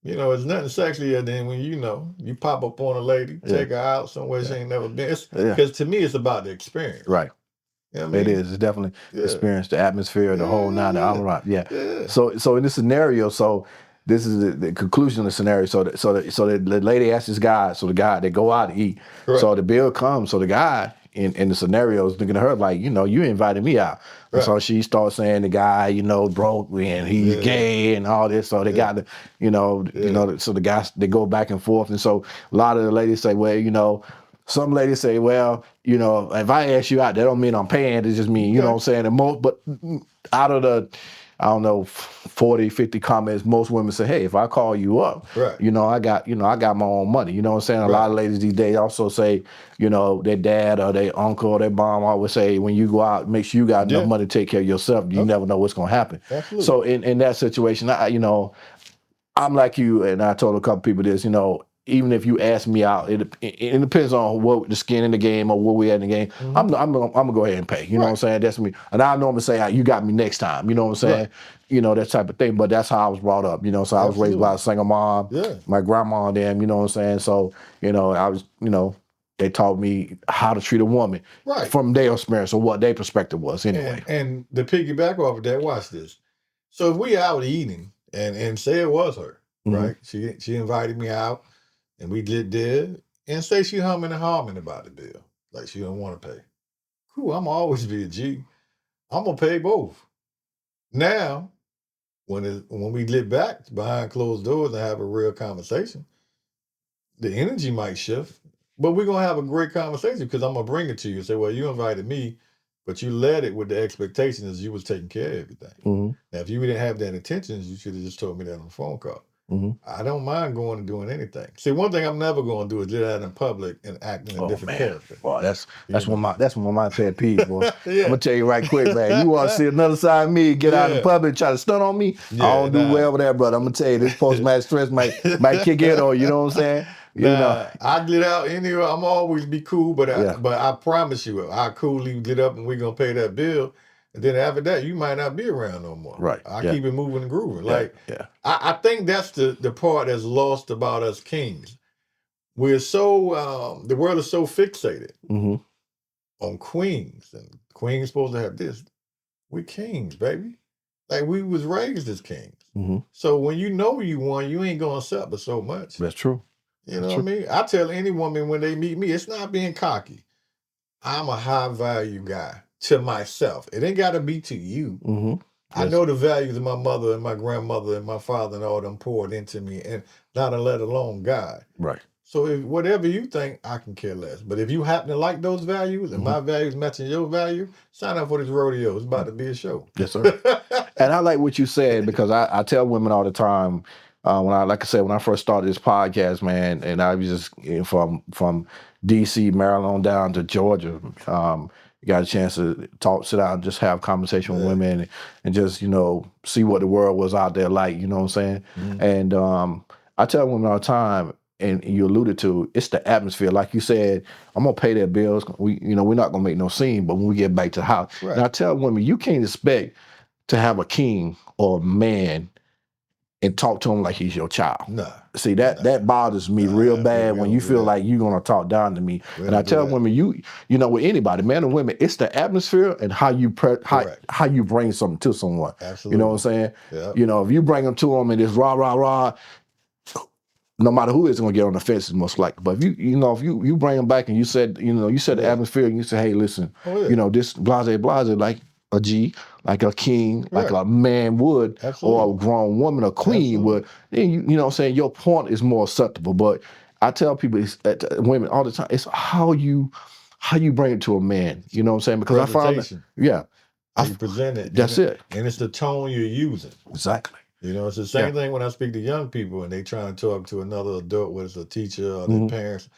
Speaker 2: it's nothing sexier than when you pop up on a lady, take her out somewhere she ain't never been. Because to me, it's about the experience.
Speaker 1: Right.
Speaker 2: You know what I mean?
Speaker 1: It is. It's definitely experience, the atmosphere, the whole nine. Yeah. So in this scenario, this is the conclusion of the scenario. So the lady asks this guy. So the guy, they go out to eat. Correct. So the bill comes. So the guy in the scenario is looking at her like, you invited me out. Right. So she starts saying the guy, broke and he's gay and all this. So they got the, so the guys, they go back and forth. And so a lot of the ladies say, well, some ladies say, well, if I ask you out, that don't mean I'm paying. It just mean, you know what I'm saying? The most, but out of the, I don't know, 40, 50 comments, most women say, hey, if I call you up, I got my own money. You know what I'm saying? A lot of ladies these days also say, their dad or their uncle or their mom always say, when you go out, make sure you got enough money to take care of yourself. You never know what's going to happen. Absolutely. So in that situation, I'm like you, and I told a couple people this, even if you ask me out, it depends on what the skin in the game or where we at in the game. I'm gonna go ahead and pay. You know what I'm saying? That's me. And I normally say, you got me next time. You know what I'm saying?
Speaker 2: Right.
Speaker 1: You know, that type of thing. But that's how I was brought up. You know, so I was raised by a single mom.
Speaker 2: Yeah.
Speaker 1: My grandma and them. You know what I'm saying? So I was. They taught me how to treat a woman from their experience or what their perspective was anyway.
Speaker 2: And to piggyback off of that, watch this. So if we out eating and say it was her, right? She invited me out and we did there and say she humming and hawing about the bill. Like she don't want to pay. Cool, I'm always be a G. I'm gonna pay both. Now, when we get back behind closed doors and have a real conversation, the energy might shift, but we're gonna have a great conversation because I'm gonna bring it to you and say, well, you invited me, but you led it with the expectation as you was taking care of everything. Now, if you didn't have that intentions, you should have just told me that on the phone call. I don't mind going and doing anything. See, one thing I'm never going to do is get out in public and act in a different character.
Speaker 1: Well, that's one of my pet peeves, boy. I'm gonna tell you right quick, man. You want to see another side of me get out in public, try to stunt on me? I don't do well with that, brother. I'm gonna tell you, this post-match stress might kick in on you. You know what I'm saying?
Speaker 2: I get out anyway. I'm always be cool, but I promise you, I coolly get up and we're gonna pay that bill. And then after that, you might not be around no more.
Speaker 1: Right.
Speaker 2: I keep it moving and grooving. I think that's the part that's lost about us kings. We're so the world is so fixated on queens, and queens supposed to have this. We kings, baby. Like we was raised as kings. So when you know you won, you ain't gonna accept but so much.
Speaker 1: That's true.
Speaker 2: You know what I mean? I tell any woman when they meet me, it's not being cocky. I'm a high value guy to myself. It ain't got to be to you. I know the values of my mother and my grandmother and my father and all them poured into me, and not a let alone God.
Speaker 1: Right.
Speaker 2: So if whatever you think, I can care less. But if you happen to like those values and my values matching your value, sign up for this rodeo. It's about to be a show.
Speaker 1: Yes, sir. And I like what you said because I tell women all the time. When I first started this podcast, man, and I was just from DC, Maryland down to Georgia, got a chance to sit down and just have conversation with women and just, see what the world was out there like, you know what I'm saying? And I tell women all the time, and you alluded to, it's the atmosphere. Like you said, I'm gonna pay their bills. We're not gonna make no scene, but when we get back to the house, and I tell women, you can't expect to have a king or a man and talk to him like he's your child.
Speaker 2: Nah.
Speaker 1: See, that bothers me real bad when you feel like you're gonna talk down to me. And I tell women, you know, with anybody, man or women, it's the atmosphere and how you how you bring something to someone.
Speaker 2: Absolutely.
Speaker 1: You know what I'm saying?
Speaker 2: Yep.
Speaker 1: You know, if you bring them to them and it's rah rah rah, no matter who is gonna get on the fence, most likely. But if you bring them back and you said the atmosphere and you say, hey, listen, this blase like a G, like a king, like a man would, or a grown woman, a queen would, then you know what I'm saying, your point is more acceptable. But I tell people, women all the time, it's how you bring it to a man. You know what I'm saying? Because I found that,
Speaker 2: how you present it.
Speaker 1: That's it.
Speaker 2: And it's the tone you're using.
Speaker 1: Exactly.
Speaker 2: You know, it's the same thing when I speak to young people and they trying to talk to another adult, whether it's a teacher or their parents.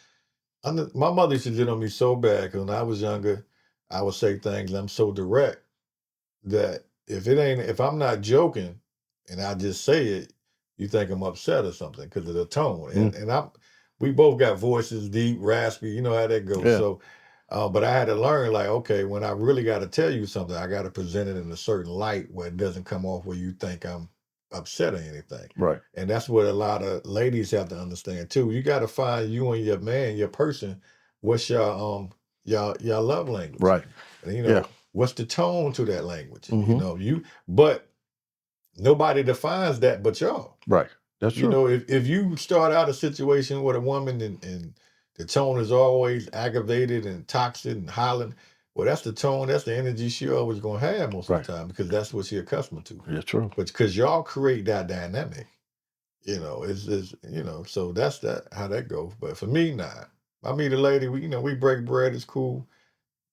Speaker 2: My mother used to get on me so bad because when I was younger, I would say things, I'm so direct that if I'm not joking and I just say it, you think I'm upset or something because of the tone. And we both got voices, deep, raspy, you know how that goes.
Speaker 1: Yeah.
Speaker 2: So, but I had to learn, like, okay, when I really got to tell you something, I got to present it in a certain light where it doesn't come off where you think I'm upset or anything.
Speaker 1: Right.
Speaker 2: And that's what a lot of ladies have to understand too. You got to find you and your man, your person, what's your love language.
Speaker 1: Right.
Speaker 2: And what's the tone to that language? But nobody defines that but y'all.
Speaker 1: Right. That's true.
Speaker 2: You know, if you start out a situation with a woman and the tone is always aggravated and toxic and hollering, well, that's the tone, that's the energy she always gonna have most of the time because that's what she accustomed to.
Speaker 1: Yeah, true.
Speaker 2: But because y'all create that dynamic, so that's how that goes. But for me, nah. I meet a lady, we break bread, it's cool.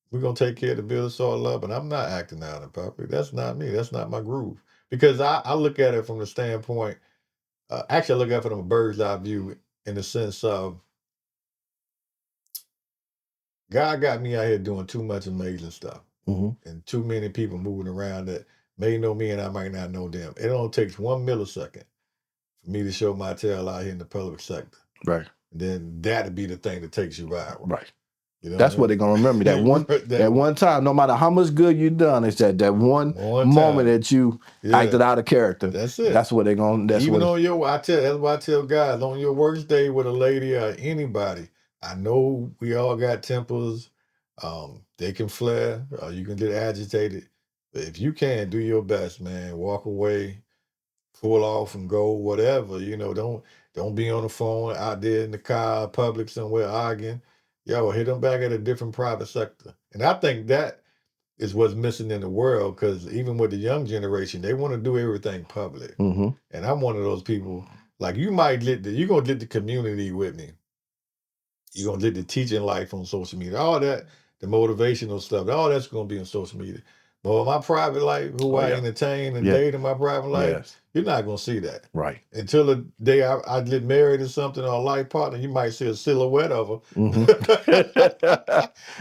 Speaker 2: We're gonna take care of the bill, it's all love, but I'm not acting out in public. That's not me. That's not my groove. Because I look at it from the standpoint, actually I look at it from a bird's eye view in the sense of God got me out here doing too much amazing stuff. And too many people moving around that may know me and I might not know them. It only takes 1 millisecond for me to show my tail out here in the public sector.
Speaker 1: Right.
Speaker 2: then that'd be the thing that takes you viral.
Speaker 1: Right.
Speaker 2: You know
Speaker 1: That's what they're gonna remember. That one time, no matter how much good you done, it's that one moment that you acted out of character.
Speaker 2: That's it.
Speaker 1: That's what they're gonna. That's
Speaker 2: even
Speaker 1: what
Speaker 2: on your. That's why I tell guys, on your worst day with a lady or anybody. I know we all got tempers. They can flare. You can get agitated. But if you can, do your best, man. Walk away, pull off, and go. Whatever. Don't be on the phone out there in the car, public somewhere arguing. Yo, hit them back at a different private sector. And I think that is what's missing in the world, because even with the young generation, they want to do everything public.
Speaker 1: Mm-hmm.
Speaker 2: And I'm one of those people, like you're going to get the community with me. You're going to get the teaching life on social media. All that, the motivational stuff, all that's going to be on social media. But my private life, who I entertain and date in my private life, you're not going to see that.
Speaker 1: Right.
Speaker 2: Until the day I get married or something, or a life partner, you might see a silhouette of her.
Speaker 1: Mm-hmm.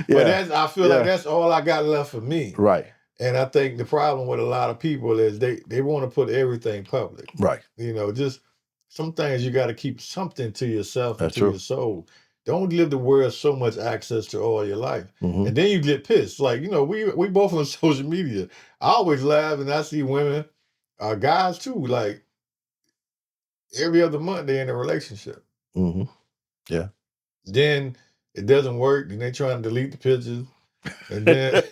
Speaker 2: But I feel like that's all I got left for me.
Speaker 1: Right.
Speaker 2: And I think the problem with a lot of people is they want to put everything public.
Speaker 1: Right.
Speaker 2: Just some things you got to keep something to yourself and
Speaker 1: That's
Speaker 2: to
Speaker 1: true.
Speaker 2: your soul. Don't give the world so much access to all your life.
Speaker 1: Mm-hmm.
Speaker 2: And then you get pissed. Like, we both on social media. I always laugh and I see women, guys too, like every other month they're in a relationship.
Speaker 1: Mm-hmm. Yeah.
Speaker 2: Then it doesn't work. Then they trying to delete the pictures. And then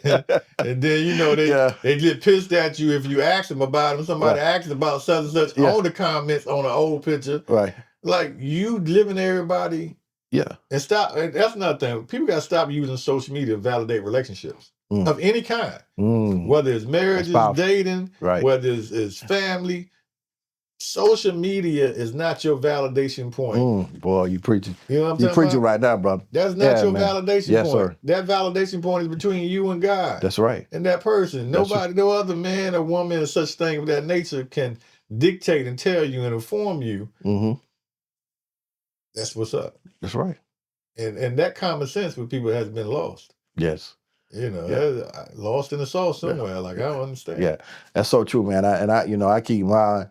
Speaker 2: they get pissed at you if you ask them about them. Somebody asks about such and such on the comments on an old picture.
Speaker 1: Right.
Speaker 2: Like, you living everybody.
Speaker 1: Yeah.
Speaker 2: And stop. And that's another thing. People got to stop using social media to validate relationships of any kind. Whether it's marriages, dating, whether it's family. Social media is not your validation point.
Speaker 1: Boy, you preaching.
Speaker 2: You know what I'm
Speaker 1: saying? You preaching right now, brother.
Speaker 2: That's not your validation point.
Speaker 1: Sir.
Speaker 2: That validation point is between you and God.
Speaker 1: That's right.
Speaker 2: And that person. Nobody, no other man or woman or such thing of that nature can dictate and tell you and inform you.
Speaker 1: Mm-hmm.
Speaker 2: That's what's up.
Speaker 1: That's right.
Speaker 2: And that common sense with people has been lost.
Speaker 1: Yes.
Speaker 2: Lost in the sauce somewhere. Like, I don't understand.
Speaker 1: Yeah, that's so true, man. I keep my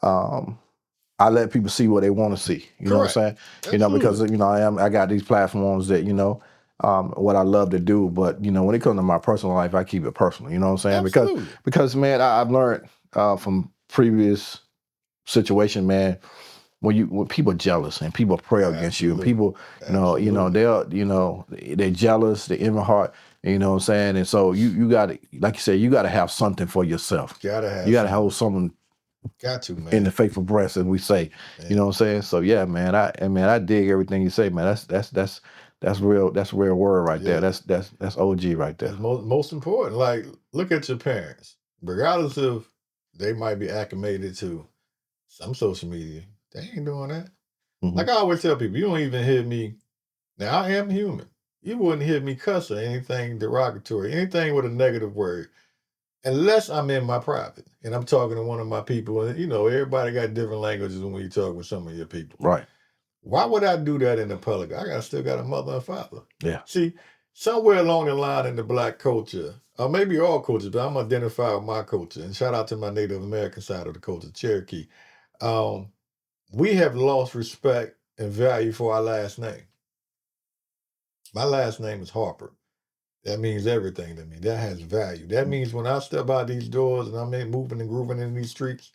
Speaker 1: I let people see what they want to see. You know what I'm saying? Absolutely. Because I got these platforms that what I love to do, but when it comes to my personal life, I keep it personal. You know what I'm saying?
Speaker 2: Absolutely.
Speaker 1: Because man, I've learned from previous situation, man. When people are jealous and people pray against you, and people, they're jealous, they're in my heart. You know what I'm saying? And so you got to, like you said, you got to have something for yourself. You got to hold something.
Speaker 2: Got to, man.
Speaker 1: In the faithful breast, as we say. Man. You know what I'm saying? So yeah, man. I dig everything you say, man. That's real. That's real word right there. That's OG right there.
Speaker 2: That's most important. Like, look at your parents. Regardless of they might be acclimated to some social media, they ain't doing that. Mm-hmm. Like I always tell people, you don't even hear me. Now I am human. You wouldn't hear me cuss or anything derogatory, anything with a negative word. Unless I'm in my private and I'm talking to one of my people, and everybody got different languages when you talk with some of your people.
Speaker 1: Right.
Speaker 2: Why would I do that in the public? Still got a mother and father.
Speaker 1: Yeah.
Speaker 2: See, somewhere along the line in the Black culture, or maybe all cultures, but I'm identified with my culture. And shout out to my Native American side of the culture, Cherokee. We have lost respect and value for our last name. My last name is Harper. That means everything to me. That has value. That means when I step out these doors and I'm moving and grooving in these streets,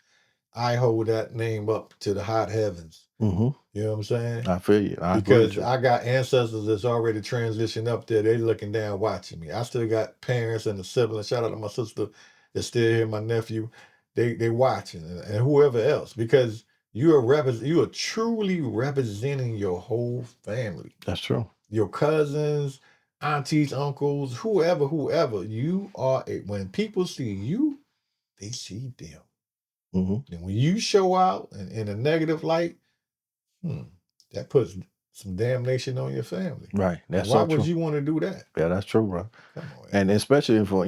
Speaker 2: I hold that name up to the hot heavens.
Speaker 1: Mm-hmm.
Speaker 2: You know what I'm saying?
Speaker 1: I feel you.
Speaker 2: Because I got ancestors that's already transitioned up there. They looking down, watching me. I still got parents and the siblings. Shout out to my sister that's still here, my nephew. They watching, and whoever else, because you are truly representing your whole family.
Speaker 1: That's true.
Speaker 2: Your cousins, aunties, uncles, whoever, you are. When people see you, they see them.
Speaker 1: Mm-hmm.
Speaker 2: And when you show out in a negative light, that puts some damnation on your family.
Speaker 1: Right. That's
Speaker 2: why would you want to do that?
Speaker 1: Yeah, that's true, bro.
Speaker 2: Come on,
Speaker 1: and especially for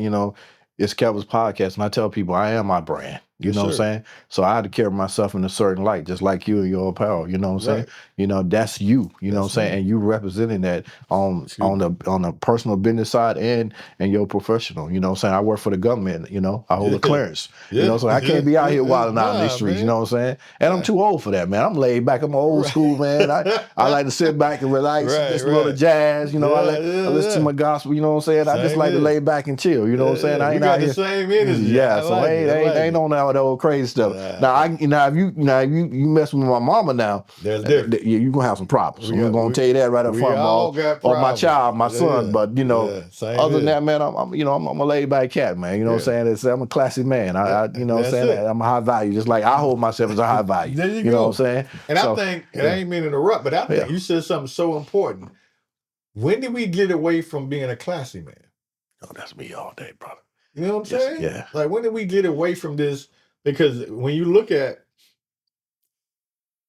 Speaker 1: it's Kelvis Podcast, and I tell people I am my brand. You know what I'm saying? So I had to carry myself in a certain light, just like you and your apparel. You know what I'm saying?
Speaker 2: Right.
Speaker 1: You know, that's you. You know what I'm saying?
Speaker 2: me.
Speaker 1: And you representing that on the personal business side and your professional. You know what I'm saying? I work for the government. You know, I hold a clearance. You know, so I can't be out here wilding out in these streets. You know what I'm saying? And I'm too old for that, man. I'm laid back. I'm old school, man. I like to sit back and relax, listen to a little jazz. You know, I listen to my gospel. You know what I'm saying? I just like to lay back and chill. You know what I'm saying? I ain't out here.
Speaker 2: The same energy.
Speaker 1: Yeah, so ain't on that old crazy stuff. Now if you mess with my mama now,
Speaker 2: that's different.
Speaker 1: You gonna have some problems. I'm gonna tell you that right up front, or my child, my son. But you know, other than that, man, I'm a laid back cat, man. You know what I'm saying? I'm a classy man. You know what I'm saying? I'm a high value, just like I hold myself as a high value.
Speaker 2: There you go.
Speaker 1: Know what I'm saying?
Speaker 2: And I think, and I ain't mean to interrupt, but I think you said something so important. When did we get away from being a classy man?
Speaker 1: Oh, that's me all day, brother.
Speaker 2: You know what I'm saying?
Speaker 1: Yeah.
Speaker 2: Like, when did we get away from this? Because when you look at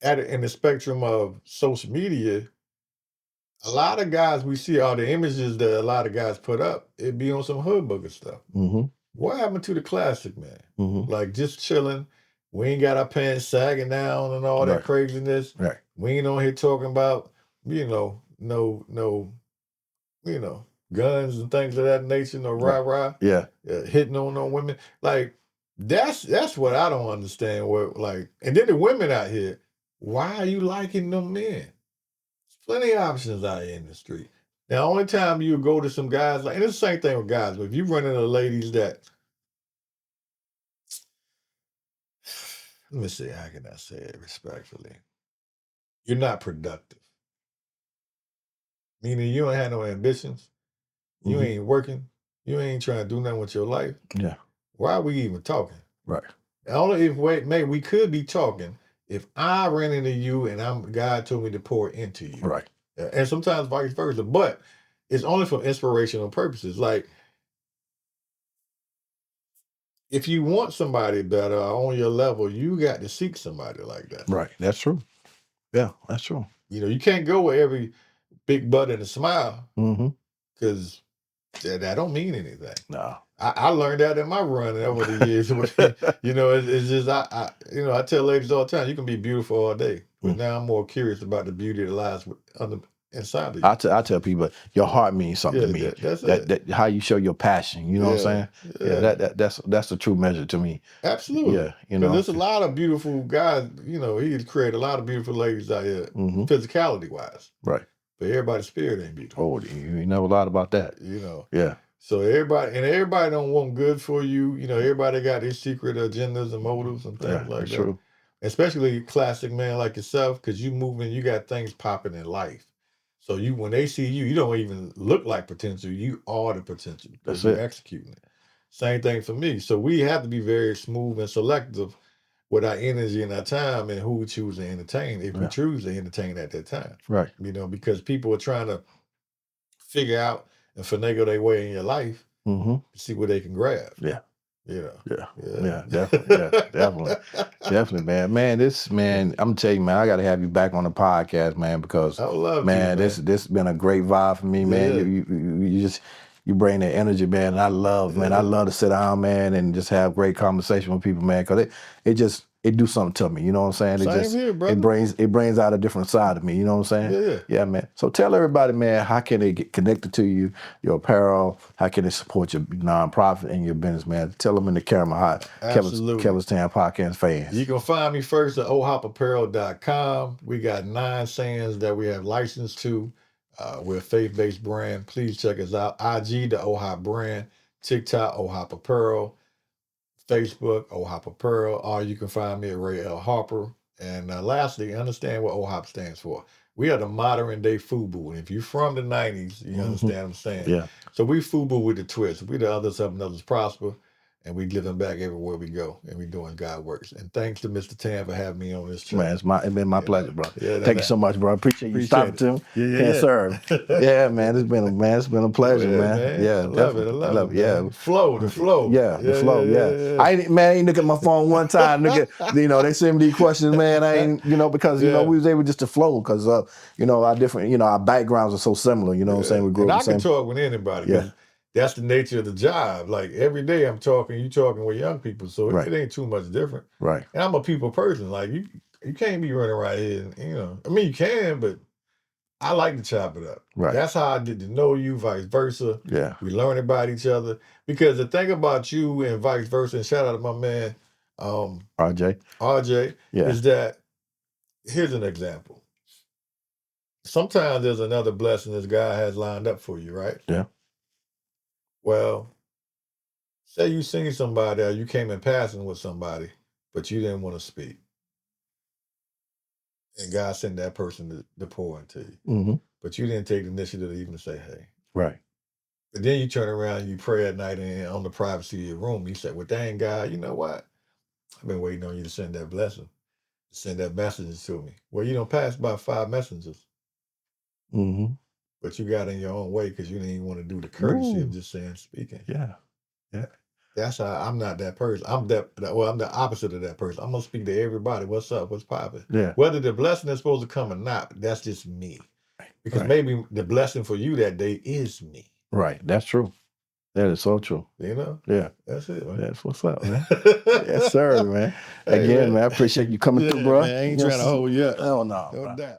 Speaker 2: it in the spectrum of social media, a lot of guys we see, all the images that a lot of guys put up, it be on some hood booger stuff.
Speaker 1: Mm-hmm.
Speaker 2: What happened to the classic man?
Speaker 1: Mm-hmm.
Speaker 2: Like, just chilling. We ain't got our pants sagging down and all that craziness.
Speaker 1: Right.
Speaker 2: We ain't on here talking about, guns and things of that nature, no rah-rah.
Speaker 1: Yeah.
Speaker 2: Hitting on women. Like, that's what I don't understand. And then the women out here, why are you liking them men? There's plenty of options out here in the street. Now, only time you go to some guys, and it's the same thing with guys, but if you run into ladies that, let me see, how can I say it respectfully? You're not productive. Meaning you don't have no ambitions. You ain't working. You ain't trying to do nothing with your life.
Speaker 1: Yeah.
Speaker 2: Why are we even talking?
Speaker 1: Right.
Speaker 2: Only if we could be talking if I ran into you and God told me to pour into you.
Speaker 1: Right.
Speaker 2: And sometimes vice versa. But it's only for inspirational purposes. Like, if you want somebody better on your level, you got to seek somebody like that.
Speaker 1: Right. That's true. Yeah, that's true.
Speaker 2: You can't go with every big butt and a smile. Because that don't mean anything.
Speaker 1: No.
Speaker 2: I learned that in my run over the years. It's just I tell ladies all the time, you can be beautiful all day, but now I'm more curious about the beauty that lies inside of you.
Speaker 1: I tell people your heart means something to me. That how you show your passion. You know what I'm saying? Yeah. That's the true measure to me.
Speaker 2: Absolutely.
Speaker 1: Yeah.
Speaker 2: There's a lot of beautiful guys. He's created a lot of beautiful ladies out here, physicality wise.
Speaker 1: Right.
Speaker 2: But everybody's spirit ain't beautiful.
Speaker 1: Oh, you know a lot about that. Yeah.
Speaker 2: So everybody don't want good for you. Everybody got their secret agendas and motives and things like that. True. Especially classic man like yourself, because you moving, you got things popping in life. So when they see you, you don't even look like potential. You are the potential.
Speaker 1: That's
Speaker 2: you're
Speaker 1: it.
Speaker 2: Executing it. Same thing for me. So we have to be very smooth and selective with our energy and our time and who we choose to entertain, if we choose to entertain at that time.
Speaker 1: Right.
Speaker 2: Because people are trying to figure out and finagle their way in your life, see what they can grab.
Speaker 1: Yeah.
Speaker 2: Yeah.
Speaker 1: Definitely, man. Man, I'm telling you, man, I gotta have you back on the podcast, man, because
Speaker 2: I love
Speaker 1: man,
Speaker 2: you,
Speaker 1: this been a great vibe for me, man. You bring that energy, man. And I love to sit down, man, and just have great conversation with people, man, because it do something to me. You know what I'm saying?
Speaker 2: Same here, brother.
Speaker 1: It brings out a different side of me. You know what I'm saying? Yeah, man. So tell everybody, man, how can they get connected to you, your apparel? How can they support your nonprofit and your business, man? Tell them in the camera how Kelvis Tann podcast fans.
Speaker 2: You can find me first at ohopapparel.com. We got 9 sayings that we have licensed to. We're a faith-based brand. Please check us out. IG, the OHOP brand. TikTok, OHOP Apparel. Facebook, OHOP Apparel, or you can find me at Ray Harper. And lastly, understand what OHOP stands for. We are the modern day FUBU. And if you're from the 90s, you understand what I'm saying.
Speaker 1: Yeah.
Speaker 2: So we FUBU with the twist. We the others helping others prosper. And we giving back everywhere we go. And we doing God works. And thanks to Mr. Tann for having me on this show.
Speaker 1: Man, it's been my pleasure, bro. Thank you so much, bro. Appreciate you stopping to me.
Speaker 2: Yeah.
Speaker 1: Serve. Yeah, man. It's been a pleasure, man. Yeah,
Speaker 2: I love it.
Speaker 1: Yeah.
Speaker 2: The flow.
Speaker 1: Yeah, the flow. Yeah. I ain't look at my phone one time. They send me these questions, man. I ain't, because we was able just to flow because our different, our backgrounds are so similar. You know what I'm saying? We grew up
Speaker 2: and I can talk with anybody.
Speaker 1: Yeah.
Speaker 2: that's the nature of the job. Like every day I'm talking, you talking with young people, so
Speaker 1: Right.
Speaker 2: it ain't too much different.
Speaker 1: Right.
Speaker 2: And I'm a people person. Like you can't be running right here. And, I mean, you can, but I like to chop it up.
Speaker 1: Right.
Speaker 2: That's how I get to know you, vice versa.
Speaker 1: Yeah.
Speaker 2: We learn about each other. Because the thing about you and vice versa, and shout out to my man, RJ, is that here's an example. Sometimes there's another blessing this guy has lined up for you, right?
Speaker 1: Yeah.
Speaker 2: Well, say you seen somebody or you came in passing with somebody, but you didn't want to speak. And God sent that person to pour into you.
Speaker 1: Mm-hmm.
Speaker 2: But you didn't take the initiative to even say, hey.
Speaker 1: Right.
Speaker 2: But then you turn around and you pray at night and on the privacy of your room, you say, well, dang, God, you know what? I've been waiting on you to send that blessing, to send that message to me. Well, you don't pass by 5 messengers.
Speaker 1: Mm-hmm.
Speaker 2: But you got in your own way because you didn't even want to do the courtesy of just saying, speaking.
Speaker 1: Yeah. Yeah.
Speaker 2: That's how I'm not that person. I'm the opposite of that person. I'm going to speak to everybody. What's up? What's popping?
Speaker 1: Yeah.
Speaker 2: Whether the blessing is supposed to come or not, that's just me. Because maybe the blessing for you that day is me.
Speaker 1: Right. That's true. That is so true.
Speaker 2: You know?
Speaker 1: Yeah.
Speaker 2: That's it, man.
Speaker 1: That's what's up, man. Yes, sir, man.
Speaker 2: Hey,
Speaker 1: Again, man, I appreciate you coming through, bro.
Speaker 2: Man, I ain't trying to hold you up.
Speaker 1: Oh, no.
Speaker 2: No doubt.